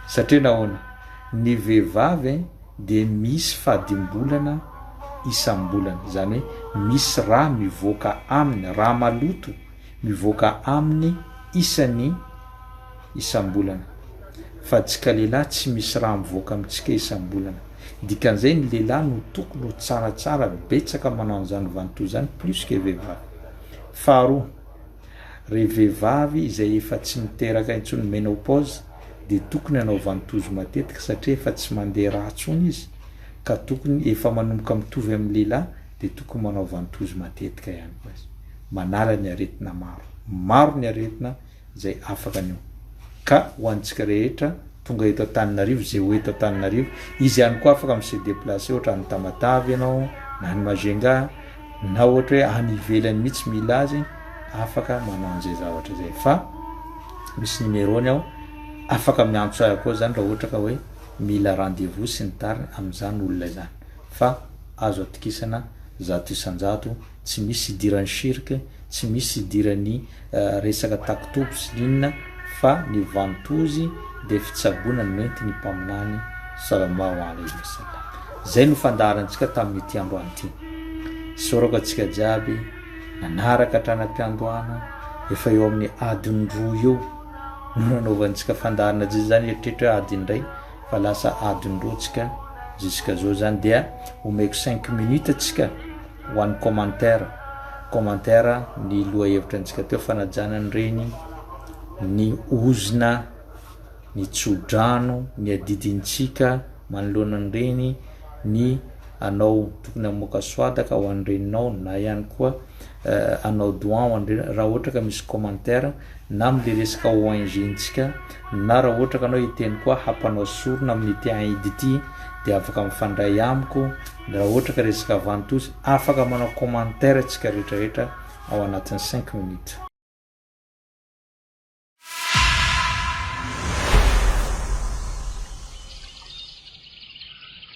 satria nahoana ny vehivavy dia misy fadimbolana isam-bolana zany hoe misy raha mivoaka aminy raha maloto mivoaka aminy isany isam-bolana fa tsika lehilahy tsy misy raha mivoaka amintsika isam-bolana dikan'izay ny lehilahy no tokony ho tsaratsara betsaka manao an'izany vantozy zany plus que vehivavy faharoa re vehivavy izay efa tsy miteraka intsony ménopause de tokony anao vantozy matetika satria efa tsy mandeha ratsony izy ka tokony efa manomboka mitovy amin'ny lehilahy de tokony manao vantozy matetika ihany koa izy manala ny aretina maro ny aretina zay afaka anio ka ho antsika rehetra tonga eto Antananarivo zay ho eto Antananarivo izy ihany koa afaka mise déplacer ohatra ny Tamatavy ianao na ny Majunga na ohatra hoe any ivelany mihitsy mila azy afaka manao an'izay zavatra zay fa misy numéro-ny ao afaka miantso ahy koa zany raha ohatra ka hoe mila rendez-vous sy ny tariny amin'izany olona zany fa azo atokisana zato isan-jato tsy misy idiran'ny shirka tsy misy idiran'ny resaka takitobo sy linina fa ny vantozy de fitsaboana ny mety ny mpaminany sallallahu alayhi wa sallam zay no fandaharantsika tamin'ity androany ity sorako atsika jiaby nanaraka hatranam-piandohana efa eo amin'ny adiny roa eo no nanaovantsika fandaharana jy zany eritrehitra hoe adiny ray fa lasa adiny roa tsika jusqu'à zao zany dia omeko 5 minutes tsika ho an'ny commentaire ny loha hevitra antsika teo fanajanany reny ny ozina ny tsodrano ny adidintsika manoloanany reny ny anao tokony amoaka soadaka ho an'ny reninao na ihany koa anao doigt ho an'ny reny raha ohatra ka misy commentaire na am'le resaka ONG-ntsika na raha ohatra ka anao hiteny koa hampanao sorona amin'ny ity aidy ity de afaka mifandray amiko raha ohatra ka resaka vantozy afaka manao commentaire tsika rehetrarehetra ao anatin'ny 5 minutes